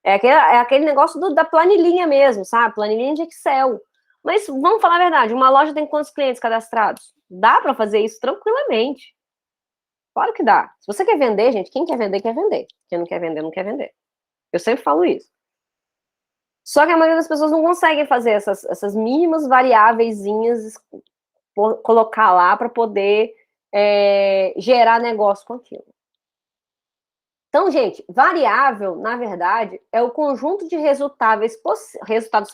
É aquele negócio da planilhinha mesmo, sabe? Planilhinha de Excel. Mas vamos falar a verdade, uma loja tem quantos clientes cadastrados? Dá para fazer isso tranquilamente. Claro que dá. Se você quer vender, gente, quem quer vender, quer vender. Quem não quer vender, não quer vender. Eu sempre falo isso. Só que a maioria das pessoas não conseguem fazer essas mínimas variáveiszinhas, colocar lá para poder gerar negócio com aquilo. Então, gente, variável, na verdade, é o conjunto de resultados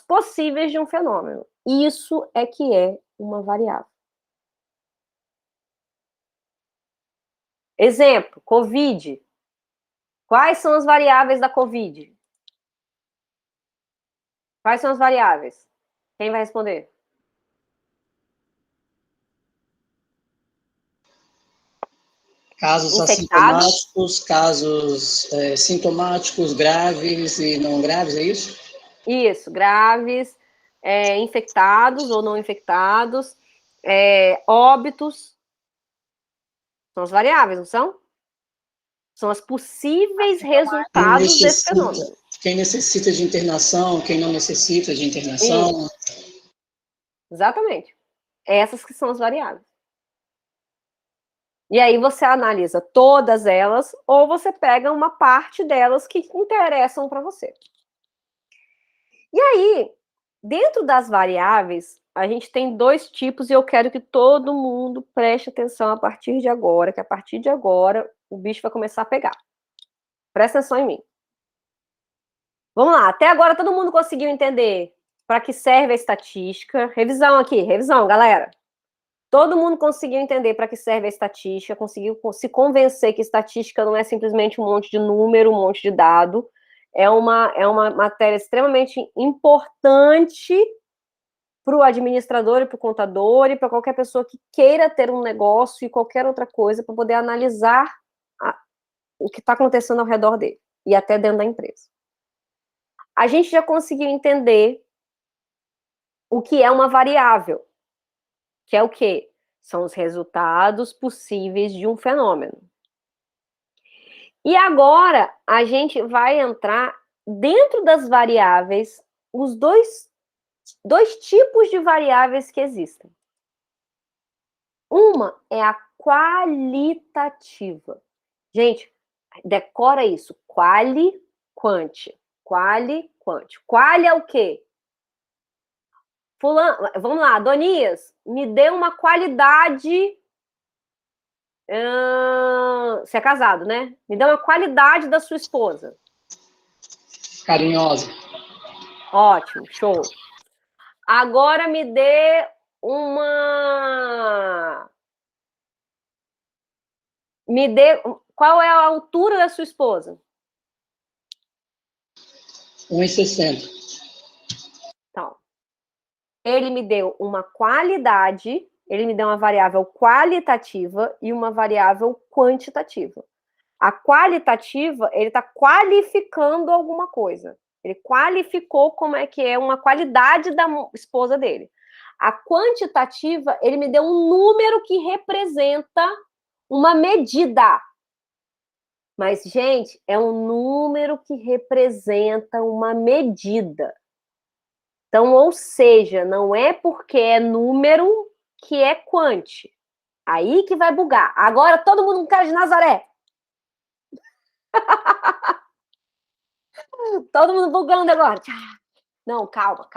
possíveis de um fenômeno. Isso é que é uma variável. Exemplo, Covid. Quais são as variáveis da Covid? Quais são as variáveis? Quem vai responder? Casos Infectados. assintomáticos, casos sintomáticos, graves e não graves, é isso? Isso, graves, infectados ou não infectados, óbitos. São as variáveis, não são? São os possíveis resultados desse fenômeno. Quem necessita de internação, quem não necessita de internação. Isso. Exatamente. Essas que são as variáveis. E aí você analisa todas elas ou você pega uma parte delas que interessam para você. E aí, dentro das variáveis, a gente tem 2 tipos e eu quero que todo mundo preste atenção a partir de agora, que a partir de agora o bicho vai começar a pegar. Presta atenção em mim. Vamos lá, até agora todo mundo conseguiu entender para que serve a estatística. Revisão aqui, revisão, galera. Todo mundo conseguiu entender para que serve a estatística, conseguiu se convencer que estatística não é simplesmente um monte de número, um monte de dado. É uma matéria extremamente importante para o administrador e para o contador e para qualquer pessoa que queira ter um negócio e qualquer outra coisa para poder analisar o que está acontecendo ao redor dele e até dentro da empresa. A gente já conseguiu entender o que é uma variável, que é o quê? São os resultados possíveis de um fenômeno. E agora, a gente vai entrar dentro das variáveis, os dois tipos de variáveis que existem. Uma é a qualitativa. Gente, decora isso. Quali, quanti. Quali, quanti. Quali é o quê? Fulano, vamos lá, Donias, me dê uma qualidade. Você é casado, né? Me dê uma qualidade da sua esposa. Carinhosa. Ótimo, show. Agora me dê uma. Qual é a altura da sua esposa? 1,60. Então, ele me deu uma qualidade, ele me deu uma variável qualitativa e uma variável quantitativa. A qualitativa, ele está qualificando alguma coisa. Ele qualificou como é que é uma qualidade da esposa dele. A quantitativa, ele me deu um número que representa uma medida. Mas, gente, é um número que representa uma medida. Então, ou seja, não é porque é número que é quanti. Aí que vai bugar. Agora, todo mundo com cara de Nazaré. Todo mundo bugando agora. Não, calma.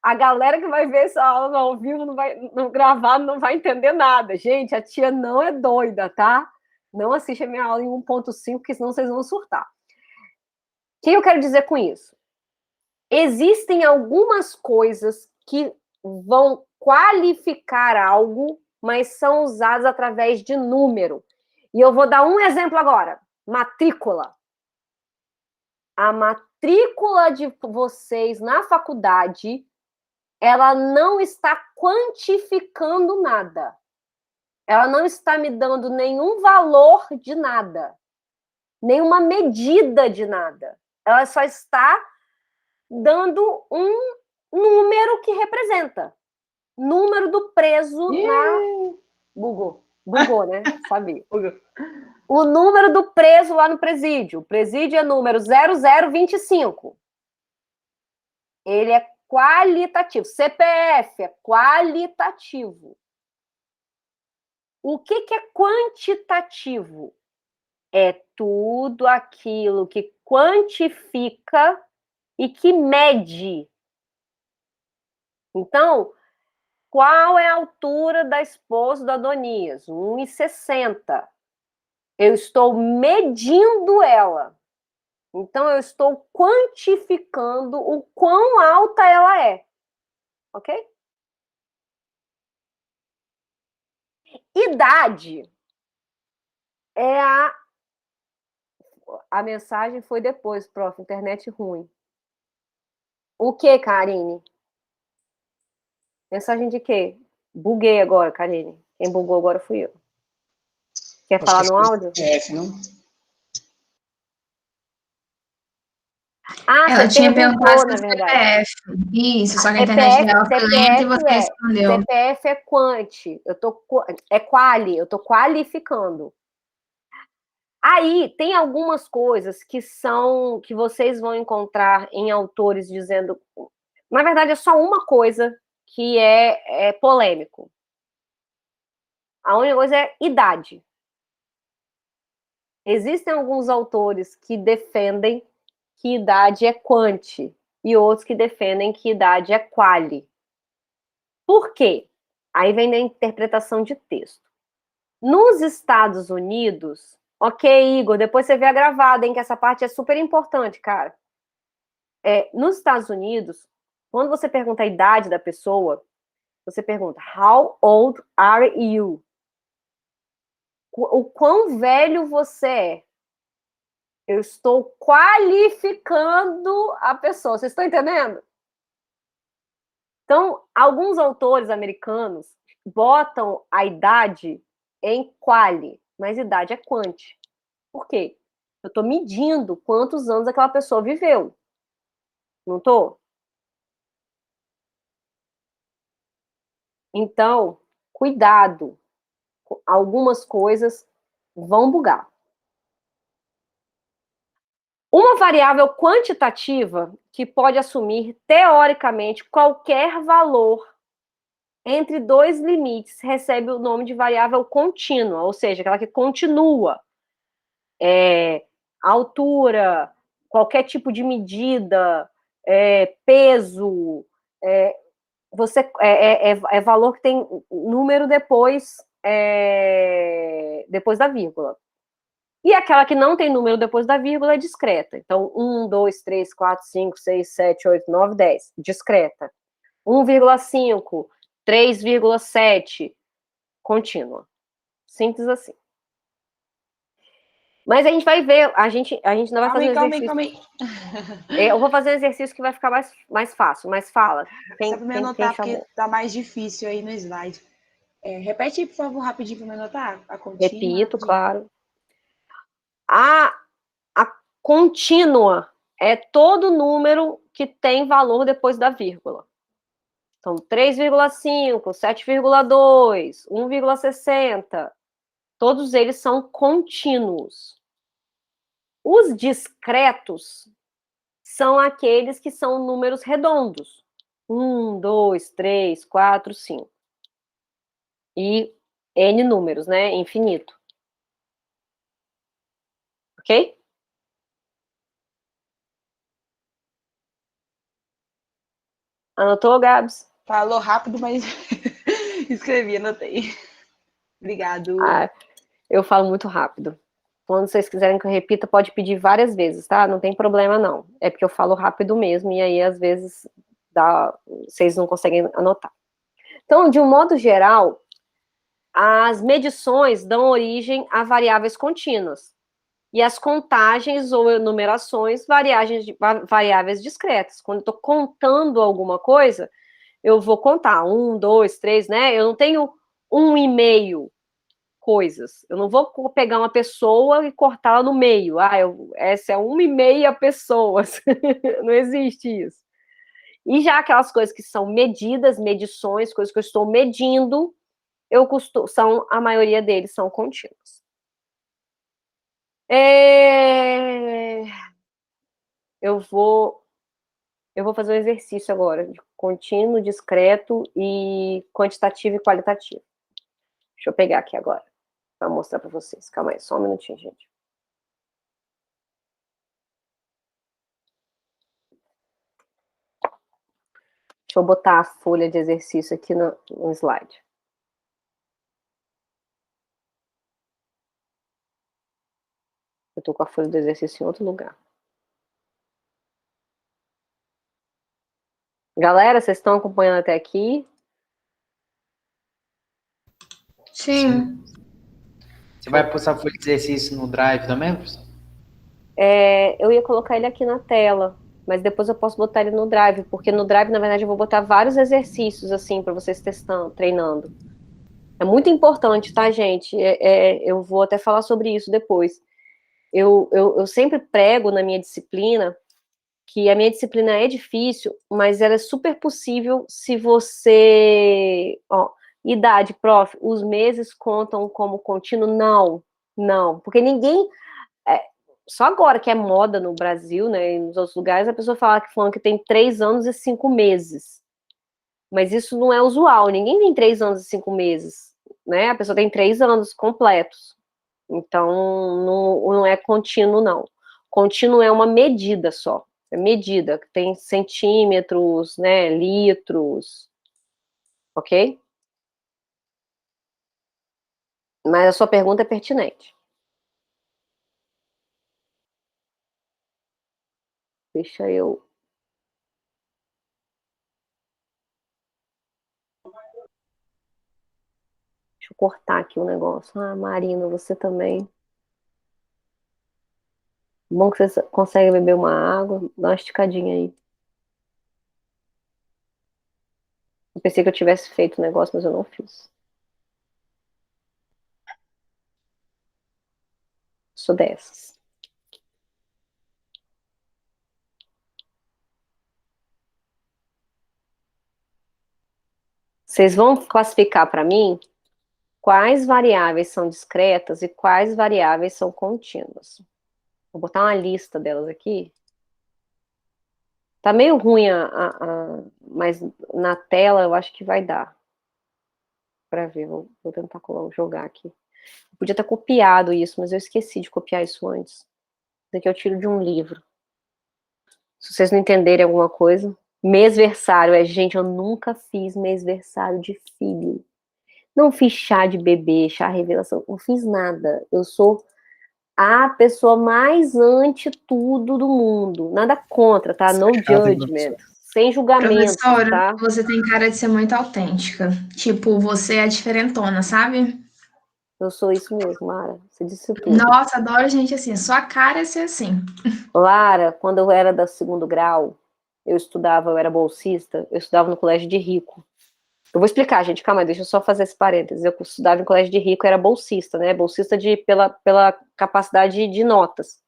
A galera que vai ver essa aula ao vivo, não gravado, não vai entender nada. Gente, a tia não é doida, tá? Não assiste a minha aula em 1.5, porque senão vocês vão surtar. O que eu quero dizer com isso? Existem algumas coisas que vão qualificar algo, mas são usadas através de número. E eu vou dar um exemplo agora. Matrícula. A matrícula de vocês na faculdade, ela não está quantificando nada. Ela não está me dando nenhum valor de nada. Nenhuma medida de nada. Ela só está dando um número que representa. Número do preso na... Bugou, né? Sabia. O número do preso lá no presídio. O presídio é número 0025. Ele é qualitativo. CPF é qualitativo. O que é quantitativo? É tudo aquilo que quantifica e que mede. Então, qual é a altura da esposa do Adonias? 1,60. Eu estou medindo ela. Então, eu estou quantificando o quão alta ela é. Ok? Idade é a mensagem foi depois, prof. Internet ruim. O que, Karine? Mensagem de quê? Buguei agora, Karine. Quem bugou agora fui eu. Quer falar no áudio? CPF, não? Ela você tinha perguntado perguntou, se na o verdade. CPF. Isso, só que a internet dela foi lenta e você respondeu. CPF é quanti. É quali, eu estou qualificando. Aí tem algumas coisas que vocês vão encontrar em autores dizendo. Na verdade, é só uma coisa que é polêmico. A única coisa é idade. Existem alguns autores que defendem que idade é quanti e outros que defendem que idade é quali. Por quê? Aí vem da interpretação de texto. Nos Estados Unidos, ok, Igor, depois você vê a gravada, hein, que essa parte é super importante, cara. Nos Estados Unidos, quando você pergunta a idade da pessoa, você pergunta, how old are you? O quão velho você é? Eu estou qualificando a pessoa. Vocês estão entendendo? Então, alguns autores americanos botam a idade em quali, mas idade é quanti. Por quê? Eu estou medindo quantos anos aquela pessoa viveu. Não estou? Então, cuidado. Algumas coisas vão bugar. Uma variável quantitativa que pode assumir, teoricamente, qualquer valor entre dois limites recebe o nome de variável contínua, ou seja, aquela que continua. Altura, qualquer tipo de medida, peso, valor que tem número depois da vírgula. E aquela que não tem número depois da vírgula é discreta. Então, 1, 2, 3, 4, 5, 6, 7, 8, 9, 10. Discreta. 1,5, 3,7. Contínua. Simples assim. Mas a gente vai ver, a gente ainda vai fazer exercício. Calma aí. Eu vou fazer um exercício que vai ficar mais fácil, mas fala. Só para me anotar, porque tá mais difícil aí no slide. Repete aí, por favor, rapidinho para me anotar. A contínua. Repito, claro. A contínua é todo número que tem valor depois da vírgula. Então, 3,5, 7,2, 1,60. Todos eles são contínuos. Os discretos são aqueles que são números redondos. 1, 2, 3, 4, 5. E N números, né? Infinito. Ok? Anotou, Gabs? Falou rápido, mas escrevi, anotei. Obrigado. Eu falo muito rápido. quando vocês quiserem que eu repita, pode pedir várias vezes, tá? Não tem problema, não. É porque eu falo rápido mesmo, e aí, às vezes, vocês não conseguem anotar. Então, de um modo geral, as medições dão origem a variáveis contínuas. E as contagens ou enumerações, variáveis discretas. Quando eu estou contando alguma coisa, eu vou contar 1, 2, 3, né? Eu não tenho 1,5 coisas. Eu não vou pegar uma pessoa e cortá-la no meio. Essa é 1,5 pessoas. Não existe isso. E já aquelas coisas que são medidas, medições, coisas que eu estou medindo, a maioria deles são contínuos. Eu vou fazer um exercício agora de contínuo, discreto e quantitativo e qualitativo. Deixa eu pegar aqui agora para mostrar para vocês. Calma aí, só um minutinho, gente. Deixa eu botar a folha de exercício aqui no slide. Eu tô com a folha do exercício em outro lugar. Galera, vocês estão acompanhando até aqui? Sim. Você vai postar a folha de exercício no Drive também, professor? Eu ia colocar ele aqui na tela, mas depois eu posso botar ele no Drive, porque no Drive, na verdade, eu vou botar vários exercícios, assim, para vocês treinando. É muito importante, tá, gente? Eu vou até falar sobre isso depois. Eu sempre prego na minha disciplina que a minha disciplina é difícil, mas ela é super possível se você... idade, prof, os meses contam como contínuo? Não, porque ninguém... Só agora que é moda no Brasil, né, e nos outros lugares, a pessoa fala que tem 3 anos e 5 meses. Mas isso não é usual, ninguém tem 3 anos e 5 meses, né? A pessoa tem 3 anos completos. Então, não é contínuo, não. Contínuo é uma medida só. É medida, que tem centímetros, né, litros, ok? Mas a sua pergunta é pertinente. Deixa eu... Deixa eu cortar aqui o negócio. Marina, você também. Bom que você consegue beber uma água. Dá uma esticadinha aí. Eu pensei que eu tivesse feito o negócio, mas eu não fiz. Sou dessas. Vocês vão classificar para mim quais variáveis são discretas e quais variáveis são contínuas. Vou botar uma lista delas aqui. Tá meio ruim, mas na tela eu acho que vai dar. Para ver, vou tentar jogar aqui. Eu podia ter copiado isso, mas eu esqueci de copiar isso antes. Isso aqui eu tiro de um livro. Se vocês não entenderem alguma coisa. Mêsversário, gente, eu nunca fiz mêsversário de filho. Não fiz chá de bebê, chá revelação, não fiz nada. Eu sou a pessoa mais anti tudo do mundo. Nada contra, tá? No judgment. Sem julgamento, Professora, tá? você tem cara de ser muito autêntica. Tipo, você é diferentona, sabe? Eu sou isso mesmo, Lara. Você disse tudo. Nossa, adoro gente assim. Sua cara é ser assim. Lara, quando eu era do 2º grau, eu era bolsista, eu estudava no colégio de rico. Eu vou explicar, gente, calma, deixa eu só fazer esse parênteses. Eu estudava em colégio de rico, era bolsista, né? Bolsista pela capacidade de notas.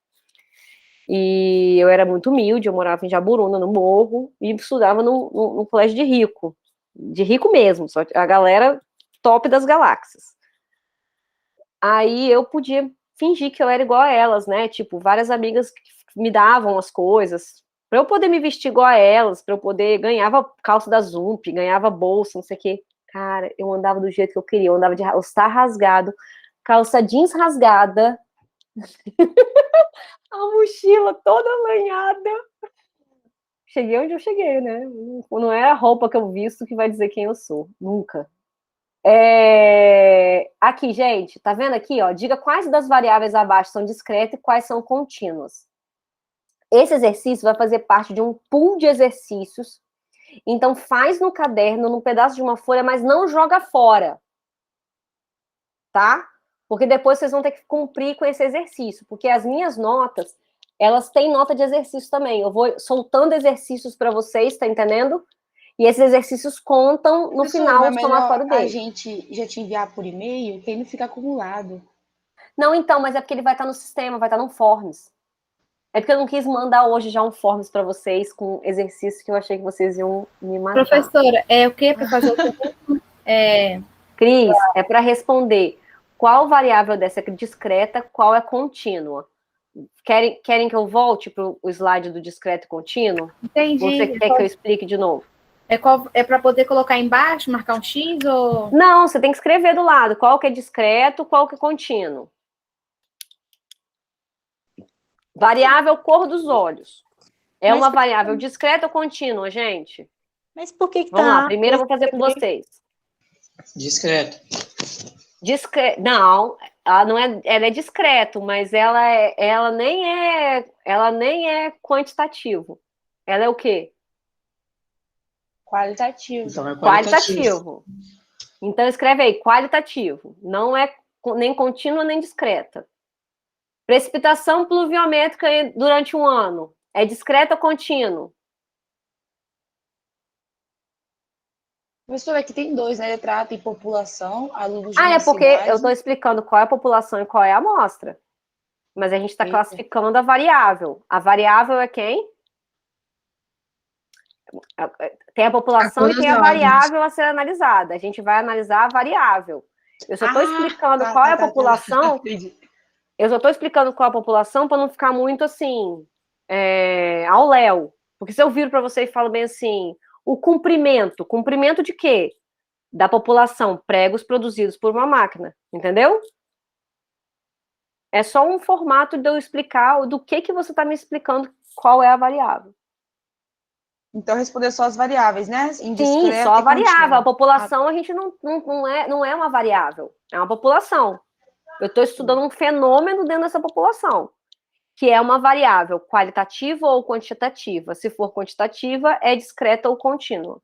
E eu era muito humilde, eu morava em Jaburuna, no morro, e estudava no colégio de rico mesmo, só a galera top das galáxias. Aí eu podia fingir que eu era igual a elas, né? Tipo, várias amigas que me davam as coisas, para eu poder me vestir igual a elas, para eu poder, ganhava calça da Zump, ganhava bolsa, não sei o quê. Cara, eu andava do jeito que eu queria, eu andava de all-star rasgado, calça jeans rasgada, a mochila toda lanhada. Cheguei onde eu cheguei, né? Não é a roupa que eu visto que vai dizer quem eu sou, nunca. Aqui, gente, tá vendo aqui, ó? Diga quais das variáveis abaixo são discretas e quais são contínuas. Esse exercício vai fazer parte de um pool de exercícios. Então, faz no caderno, num pedaço de uma folha, mas não joga fora. Tá? Porque depois vocês vão ter que cumprir com esse exercício. Porque as minhas notas, elas têm nota de exercício também. Eu vou soltando exercícios para vocês, tá entendendo? E esses exercícios contam no final do somatório a dele. gente já te enviar por e-mail, que aí não fica acumulado. Não, então, mas é porque ele vai estar no sistema, vai estar no Forms. É porque eu não quis mandar hoje já um Forms para vocês com exercícios que eu achei que vocês iam me matar. Professora, é o que para fazer o Cris, é para responder qual variável dessa é discreta, qual é contínua. Querem que eu volte para o slide do discreto e contínuo? Entendi. Você quer que eu explique de novo? É para poder colocar embaixo, marcar um X ou... Não, você tem que escrever do lado qual que é discreto, qual que é contínuo. Variável cor dos olhos. É uma variável discreta ou contínua, gente? Mas por que Vamos lá, primeiro eu vou fazer com vocês. Discreto. Não, ela é discreto, mas ela nem é quantitativo. Ela é o quê? Qualitativo. Então é Qualitativo. Então escreve aí, qualitativo. Não é nem contínua nem discreta. Precipitação pluviométrica durante um ano. É discreta ou contínuo? Professor, aqui tem dois, né? Letra A tem população, alunos de É uma porque cidade. eu estou explicando qual é a população e qual é a amostra. Mas a gente está classificando a variável. A variável é quem? Tem a população e tem a variável a ser analisada. A gente vai analisar a variável. Eu só estou explicando qual é a população. Eu só estou explicando qual é a população para não ficar muito assim, ao léu. Porque se eu viro para você e falo bem assim, o comprimento. Comprimento de quê? Da população, pregos produzidos por uma máquina. Entendeu? É só um formato de eu explicar do que você está me explicando qual é a variável. Então, responder só as variáveis, né? Sim, só a variável. A população, a gente não é uma variável. É uma população. Eu estou estudando um fenômeno dentro dessa população, que é uma variável qualitativa ou quantitativa. Se for quantitativa, é discreta ou contínua.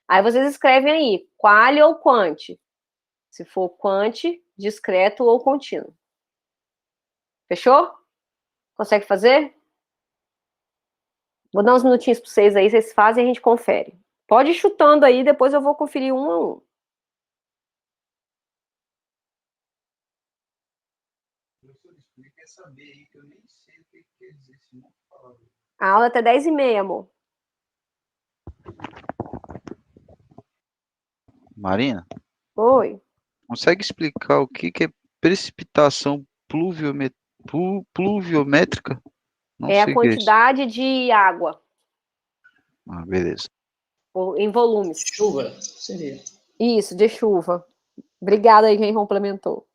Aí vocês escrevem aí, quali ou quanti. Se for quanti, discreto ou contínuo. Fechou? Consegue fazer? Vou dar uns minutinhos para vocês aí, vocês fazem e a gente confere. Pode ir chutando aí, depois eu vou conferir um a um. A aula é até 10h30, amor. Marina, Oi. consegue explicar o que é precipitação pluviométrica? Não É a sei o que é isso. quantidade de água Beleza. em volumes. Chuva, seria. Isso, de chuva. Obrigada aí quem complementou.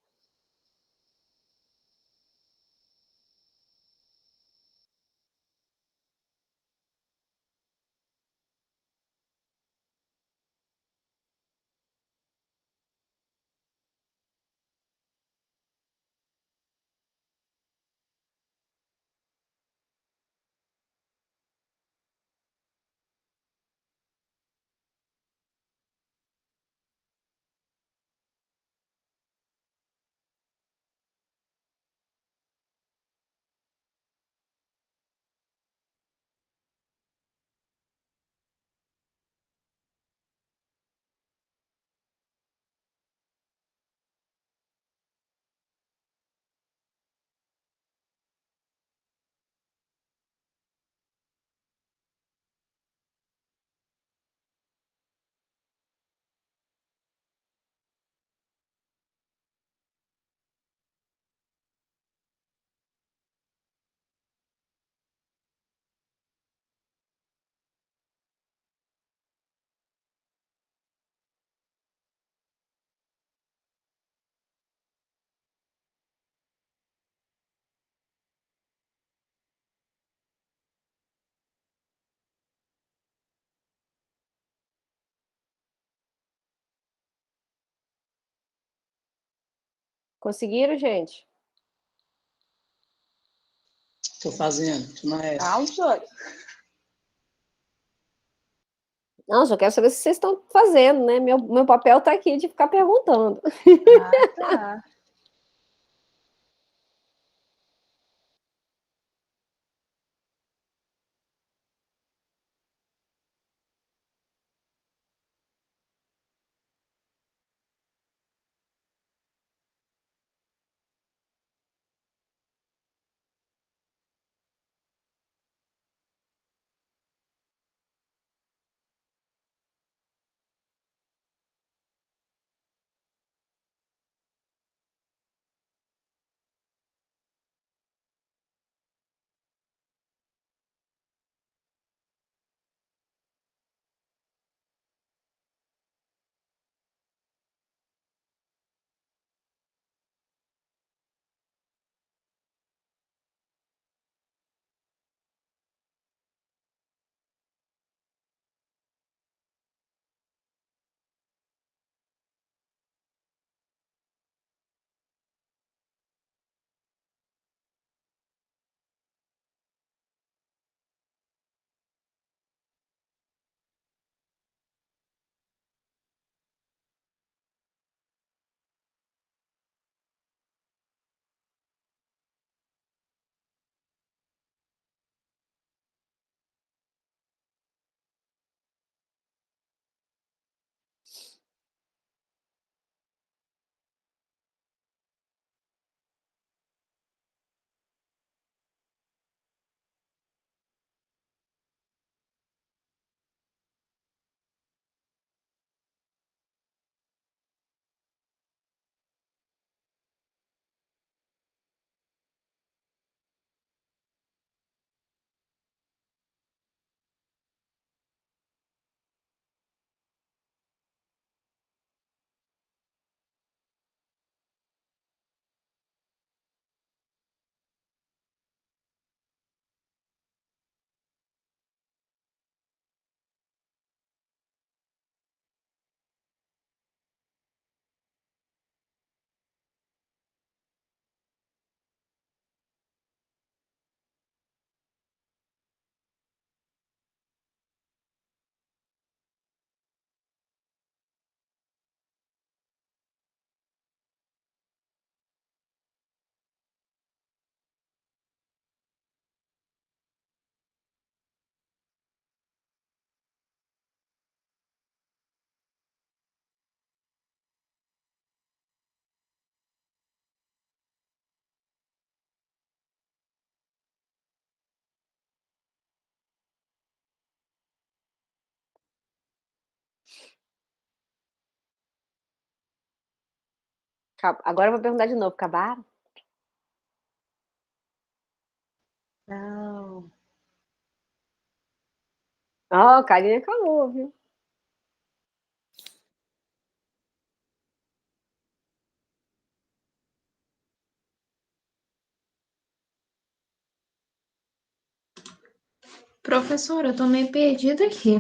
Conseguiram, gente? Tô fazendo. Tu não é. Calma, senhora. Não, só quero saber se vocês estão fazendo, né? Meu papel tá aqui de ficar perguntando. Ah, tá. Agora eu vou perguntar de novo. Acabaram? Não. Ó, a Karine acabou, viu? Professora, eu tô meio perdida aqui.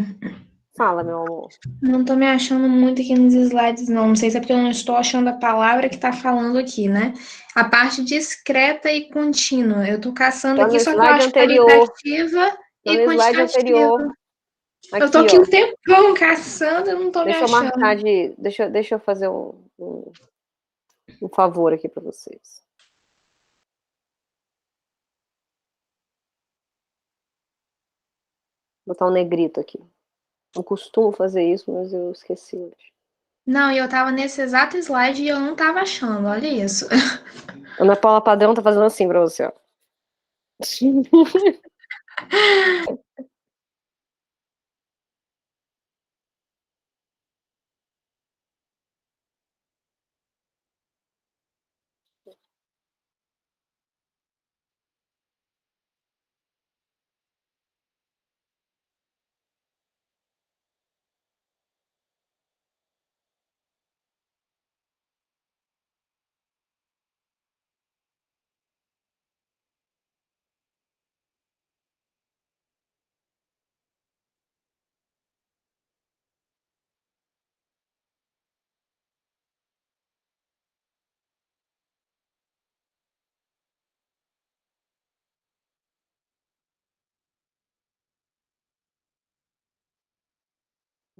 Fala, meu amor. Não tô me achando muito aqui nos slides, não. Não sei se é porque eu não estou achando a palavra que tá falando aqui, né? A parte discreta e contínua. Eu tô caçando Tá aqui, no só que eu slide acho anterior. qualitativa Tá e no slide quantitativa. anterior. Eu tô Aqui, aqui ó. um tempão caçando, eu não tô me Deixa eu achando. marcar de. Deixa eu fazer um favor aqui para vocês. Vou botar um negrito aqui. Não costumo fazer isso, mas eu esqueci hoje. Não, e eu tava nesse exato slide e eu não tava achando, olha isso. Ana Paula Padrão tá fazendo assim pra você, ó.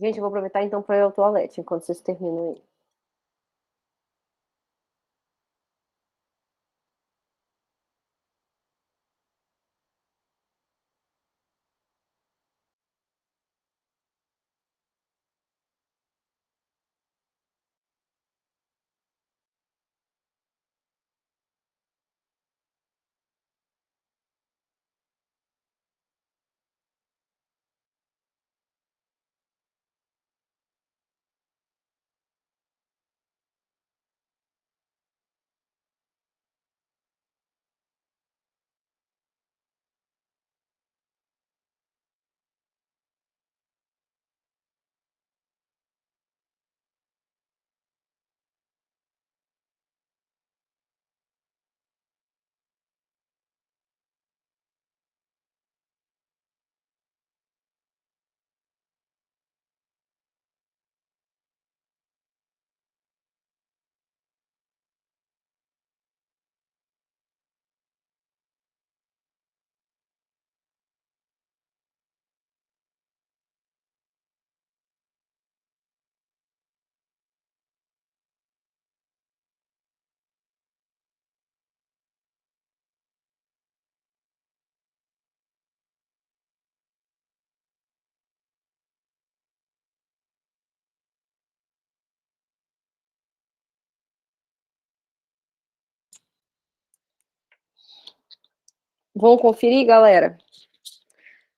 Gente, eu vou aproveitar então para ir ao toalete enquanto vocês terminam aí. Vão conferir, galera?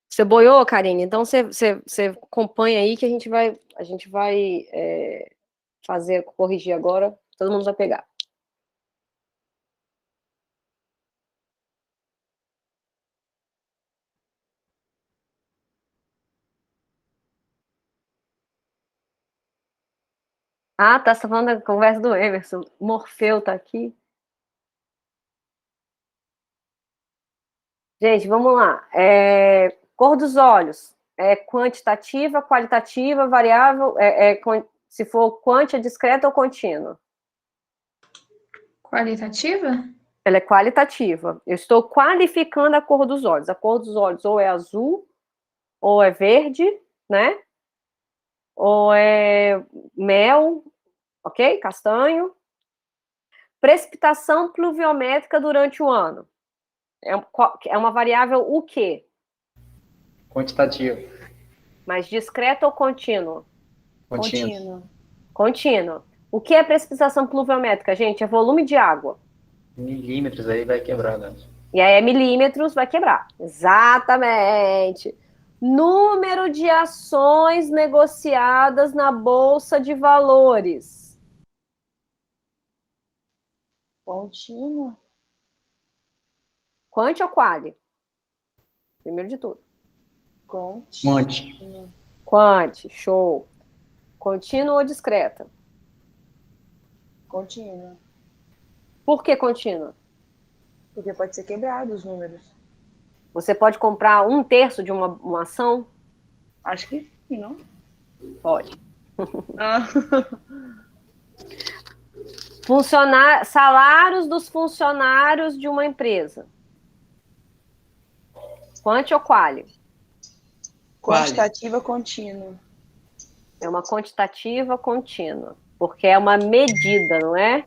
Você boiou, Karine? Então você acompanha aí que a gente vai corrigir agora. Todo mundo vai pegar. Ah, tá, você tá falando da conversa do Emerson. Morfeu tá aqui. Gente, vamos lá. Cor dos olhos. É quantitativa, qualitativa, variável. Se for quanti, é discreta ou contínua? Qualitativa? Ela é qualitativa. Eu estou qualificando a cor dos olhos. A cor dos olhos ou é azul, ou é verde, né? Ou é mel, ok? Castanho. Precipitação pluviométrica durante o ano. É uma variável o quê? Quantitativo. Mais discreta ou contínua? Contínuo. Contínua. O que é precipitação pluviométrica, gente? É volume de água. Milímetros aí vai quebrar, né? E aí é milímetros, vai quebrar. Exatamente. Número de ações negociadas na Bolsa de Valores. Contínua. Quanti ou quali? Primeiro de tudo. Contínua. Quanti, show. Contínua ou discreta? Contínua. Por que contínua? Porque pode ser quebrado os números. Você pode comprar 1/3 de uma ação? Acho que sim, não? Pode. Ah. Salários dos funcionários de uma empresa. Quanti ou quali? Quantitativa contínua. É uma quantitativa contínua, porque é uma medida, não é?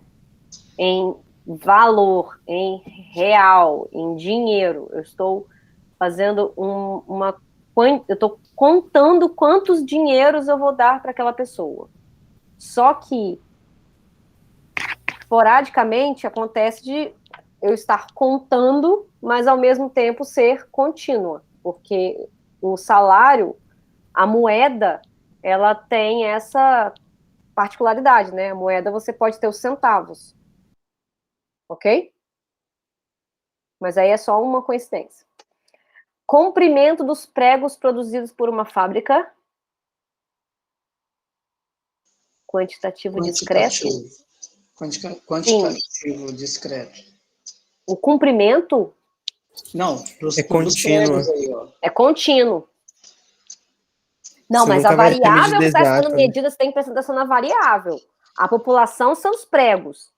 Em valor, em real, em dinheiro. Eu estou fazendo eu estou contando quantos dinheiros eu vou dar para aquela pessoa. Só que, esporadicamente, acontece de eu estar contando, mas ao mesmo tempo ser contínua, porque o salário, a moeda, ela tem essa particularidade, né? A moeda você pode ter os centavos, ok? Mas aí é só uma coincidência. Comprimento dos pregos produzidos por uma fábrica. Quantitativo discreto. Quantitativo discreto. O comprimento? Não, é contínuo. É contínuo. Não, Você mas a nunca vai ter variável que medida está sendo exata, né? medida, você tem que prestar atenção na variável. A população são os pregos.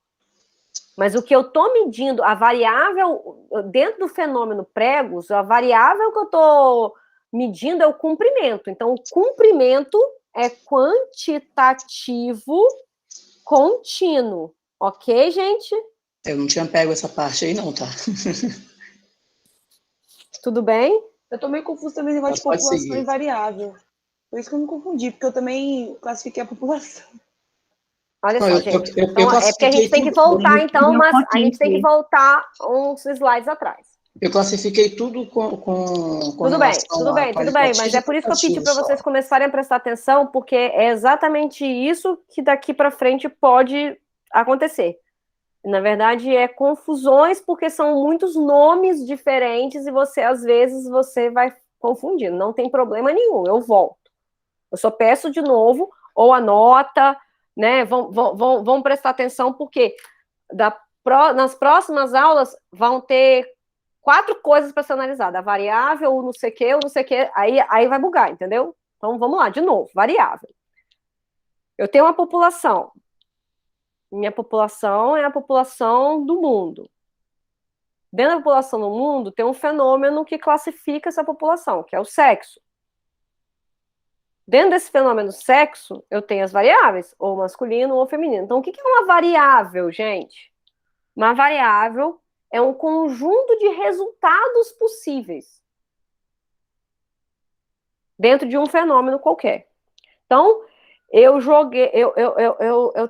Mas o que eu estou medindo, a variável, dentro do fenômeno pregos, a variável que eu estou medindo é o comprimento. Então, o comprimento é quantitativo contínuo. Ok, gente? Eu não tinha pego essa parte aí, não, tá? Tudo bem? Eu tô meio confuso também no negócio de Pode população seguir. e variável. Por isso que eu me confundi, porque eu também classifiquei a população. Olha Não, só, eu gente. Então, é porque a classifiquei gente tem que tudo. voltar, então, Meu mas a pontinho gente tem que aqui. voltar uns slides atrás. Eu classifiquei tudo com Tudo bem, relação tudo a bem, tudo bem, mas qualitativo é e por isso que eu pedi quantitativo para só. vocês começarem a prestar atenção, porque é exatamente isso que daqui para frente pode acontecer. Na verdade, é confusões, porque são muitos nomes diferentes e você, às vezes, você vai confundindo. Não tem problema nenhum, eu volto. Eu só peço de novo, ou anota, né? Vão prestar atenção, porque nas próximas aulas vão ter 4 coisas para ser analisada: a variável, o não sei o que, aí vai bugar, entendeu? Então vamos lá, de novo, variável. Eu tenho uma população. Minha população é a população do mundo. Dentro da população do mundo tem um fenômeno que classifica essa população, que é o sexo. Dentro desse fenômeno sexo, eu tenho as variáveis, ou masculino ou feminino. Então, o que é uma variável, gente? Uma variável é um conjunto de resultados possíveis dentro de um fenômeno qualquer. Então, eu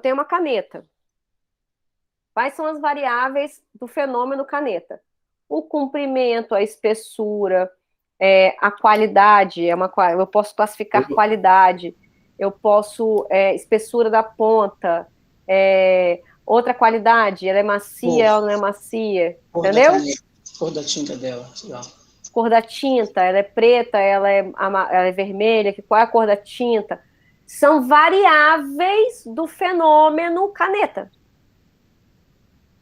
tenho uma caneta. Quais são as variáveis do fenômeno caneta? O comprimento, a espessura, a qualidade, eu posso classificar qualidade, eu posso, espessura da ponta, outra qualidade, ela é macia, ela não é macia, entendeu? Cor da tinta dela, legal. Cor da tinta, ela é preta, ela é vermelha, qual é a cor da tinta? São variáveis do fenômeno caneta.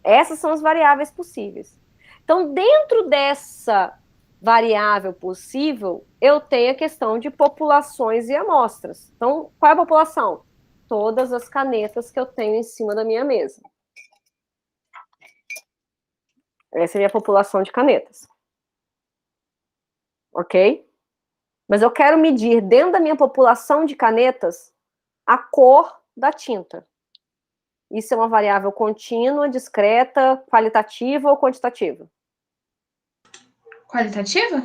Essas são as variáveis possíveis. Então, dentro dessa variável possível, eu tenho a questão de populações e amostras. Então, qual é a população? Todas as canetas que eu tenho em cima da minha mesa. Essa é a minha população de canetas. Ok? Mas eu quero medir dentro da minha população de canetas a cor da tinta. Isso é uma variável contínua, discreta, qualitativa ou quantitativa? Qualitativa?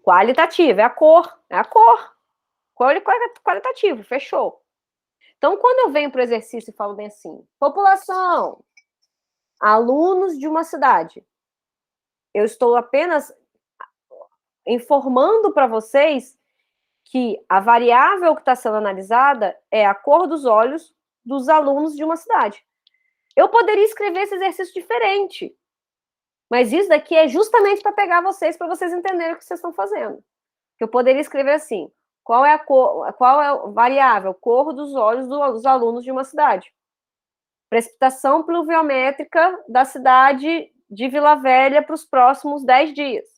Qualitativa, é a cor, é a cor. Qualitativo, fechou. Então, quando eu venho para o exercício e falo bem assim, população, alunos de uma cidade, eu estou apenas informando para vocês que a variável que está sendo analisada é a cor dos olhos dos alunos de uma cidade. Eu poderia escrever esse exercício diferente, mas isso daqui é justamente para pegar vocês, para vocês entenderem o que vocês estão fazendo. Eu poderia escrever assim: qual é a variável? Cor dos olhos dos alunos de uma cidade. Precipitação pluviométrica da cidade de Vila Velha para os próximos 10 dias.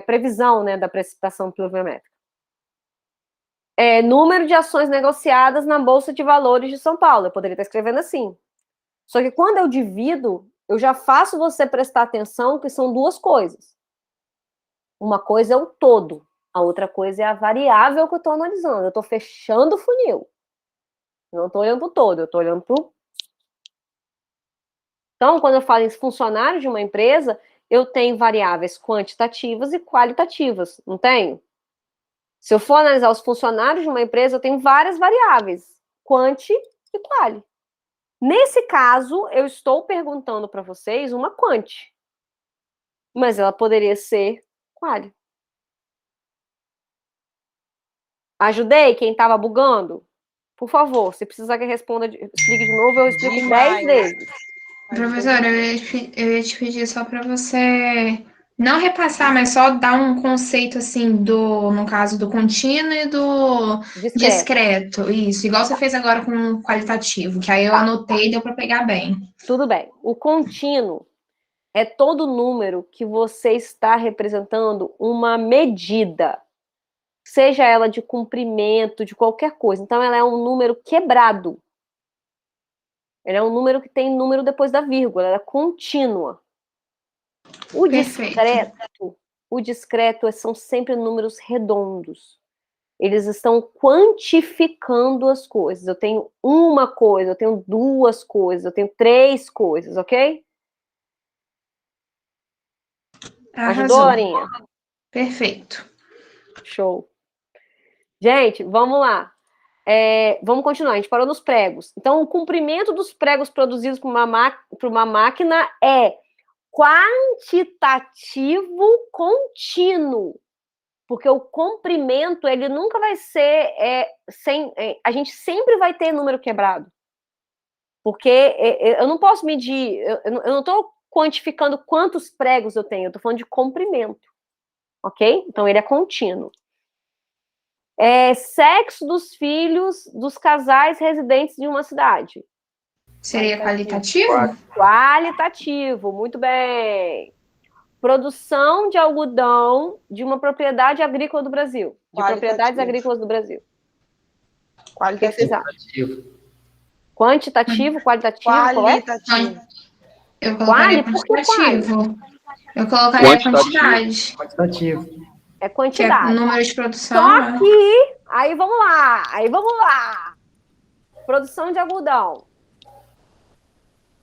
Previsão, né, da precipitação pluviométrica. Número de ações negociadas na Bolsa de Valores de São Paulo. Eu poderia estar escrevendo assim. Só que quando eu divido, eu já faço você prestar atenção que são duas coisas. Uma coisa é o todo, a outra coisa é a variável que eu estou analisando. Eu estou fechando o funil. Eu não estou olhando para o todo, eu estou olhando para o... Então, quando eu falo em funcionários de uma empresa, eu tenho variáveis quantitativas e qualitativas, não tenho? Se eu for analisar os funcionários de uma empresa, eu tenho várias variáveis, quanti e quali. Nesse caso, eu estou perguntando para vocês uma quanti, mas ela poderia ser quali. Ajudei quem estava bugando? Por favor, se precisar que eu responda, explique de novo, eu explico 10 vezes. Professora, eu ia te pedir só para você não repassar, mas só dar um conceito assim no caso do contínuo e do discreto. Isso, igual você fez agora com o qualitativo, que aí eu anotei e deu para pegar bem. Tudo bem. O contínuo é todo número que você está representando uma medida, seja ela de comprimento, de qualquer coisa. Então, ela é um número quebrado. Ela é um número que tem número depois da vírgula, ela é contínua. O discreto são sempre números redondos. Eles estão quantificando as coisas. Eu tenho uma coisa, eu tenho duas coisas, eu tenho três coisas, ok? Ajudou, Arrasou. Laurinha? Perfeito. Show. Gente, vamos lá. Vamos continuar. A gente parou nos pregos. Então, o comprimento dos pregos produzidos por uma máquina é quantitativo contínuo. Porque o comprimento, ele nunca vai ser a gente sempre vai ter número quebrado. Porque eu não posso medir, eu não estou quantificando quantos pregos eu tenho, eu estou falando de comprimento. Ok? Então, ele é contínuo. Sexo dos filhos dos casais residentes de uma cidade. Seria qualitativo? Qualitativo, muito bem. Produção de algodão de uma propriedade agrícola do Brasil. De propriedades agrícolas do Brasil. Qualitativo. Quantitativo, qualitativo, Qualitativo. Eu colocaria quantitativo. Eu colocaria quantidade. Quantitativo. É quantidade. Que é o número de produção. Só que, aí vamos lá. Produção de algodão.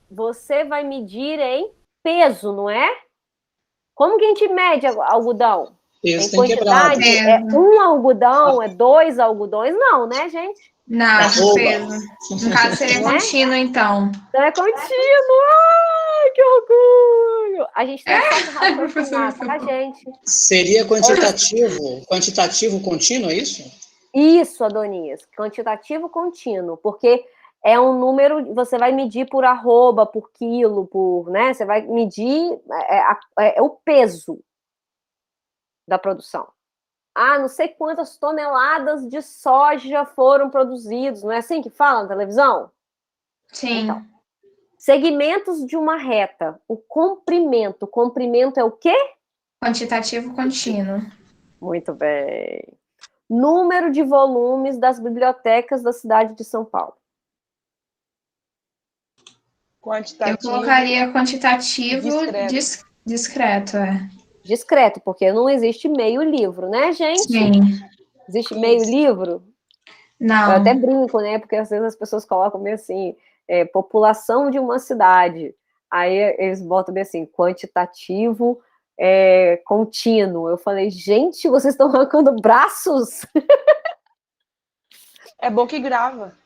Você vai medir em peso, não é? Como que a gente mede algodão? Peso em tem quebrado. quantidade? É um algodão? É dois algodões? Não, né, gente? Não, peso. No caso, seria contínuo, então. Então é contínuo. Ai, que orgulho! A gente tem tá, gente? Seria quantitativo contínuo, é isso? Isso, Adonias. Quantitativo contínuo, porque é um número, você vai medir por arroba, por quilo, né? Você vai medir o peso da produção. Não sei quantas toneladas de soja foram produzidos, não é assim que fala na televisão? Sim. Então, segmentos de uma reta. O comprimento. O comprimento é o quê? Quantitativo contínuo. Muito bem. Número de volumes das bibliotecas da cidade de São Paulo. Eu colocaria quantitativo discreto, Discreto, porque não existe meio livro, né, gente? Sim. Existe meio livro? Não. Eu até brinco, né? Porque às vezes as pessoas colocam meio assim, população de uma cidade. Aí eles botam bem assim, quantitativo contínuo. Eu falei, gente, vocês estão arrancando braços? É bom que grava.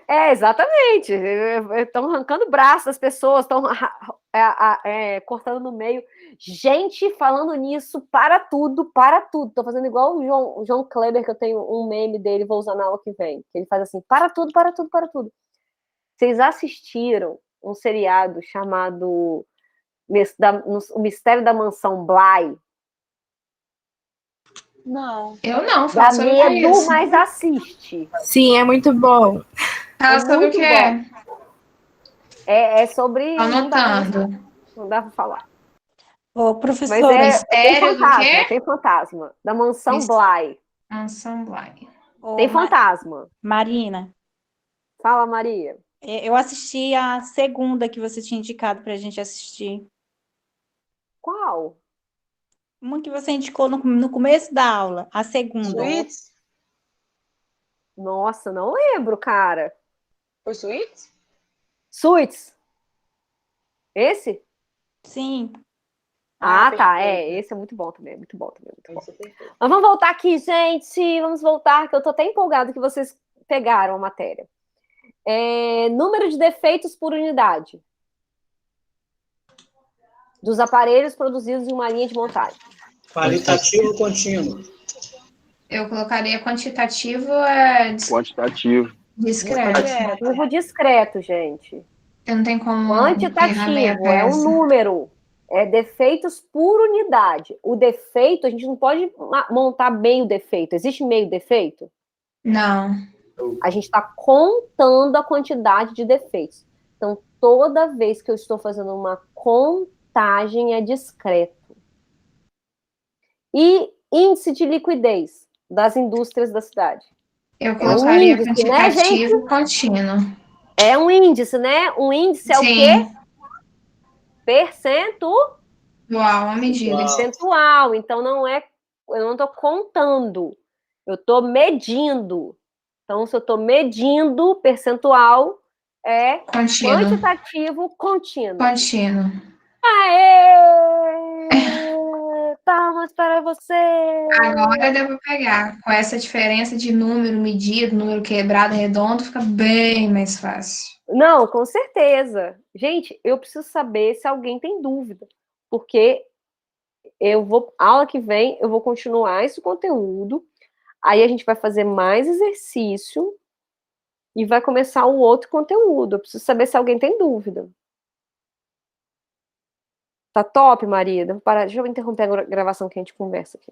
Exatamente. Estão arrancando braços das pessoas, estão cortando no meio. Gente, falando nisso, para tudo. Tô fazendo igual o João Kleber, que eu tenho um meme dele, vou usar na aula que vem. Ele faz assim, para tudo. Vocês assistiram um seriado chamado O Mistério da Mansão Bly? Não. Eu não, Dá faço medo, mas assiste. Sim, é muito bom. Sobre o que é? É sobre... Anotando. Não dá pra falar. Ô, professora, mas tem mistério do quê? Tem fantasma. Da Mansão Bly. Mansão Bly. Tem fantasma. Marina. Fala, Maria. Eu assisti a segunda que você tinha indicado pra gente assistir. Qual? Uma que você indicou no começo da aula, a segunda. Suítes? Nossa, não lembro, cara. Foi Suítes? Suítes? Esse? Sim. Tá. Esse é muito bom também. Muito bom. Mas vamos voltar aqui, gente. Vamos voltar, que eu tô até empolgado que vocês pegaram a matéria. Número de defeitos por unidade dos aparelhos produzidos em uma linha de montagem. Qualitativo contínuo. Eu colocaria quantitativo Quantitativo. discreto. Discreto, gente. Eu não tenho como. Quantitativo é um número. Defeitos por unidade. O defeito, a gente não pode montar meio defeito. Existe meio defeito? Não. A gente está contando a quantidade de defeitos. Então, toda vez que eu estou fazendo uma contagem, é discreto. E índice de liquidez das indústrias da cidade. Eu colocaria quantitativo, né, contínuo. É um índice, né? Um índice é o quê? Percentual, uma medida. Percentual. Então, eu não estou contando. Eu estou medindo. Então, se eu estou medindo, percentual é Contínuo. quantitativo contínuo. Contínuo. Aê! Palmas para você! Agora deu para pegar. Com essa diferença de número medido, número quebrado, redondo, fica bem mais fácil. Não, com certeza. Gente, eu preciso saber se alguém tem dúvida, porque aula que vem, eu vou continuar esse conteúdo, aí a gente vai fazer mais exercício e vai começar um outro conteúdo. Eu preciso saber se alguém tem dúvida. Tá top, Maria? Deixa eu interromper a gravação que a gente conversa aqui.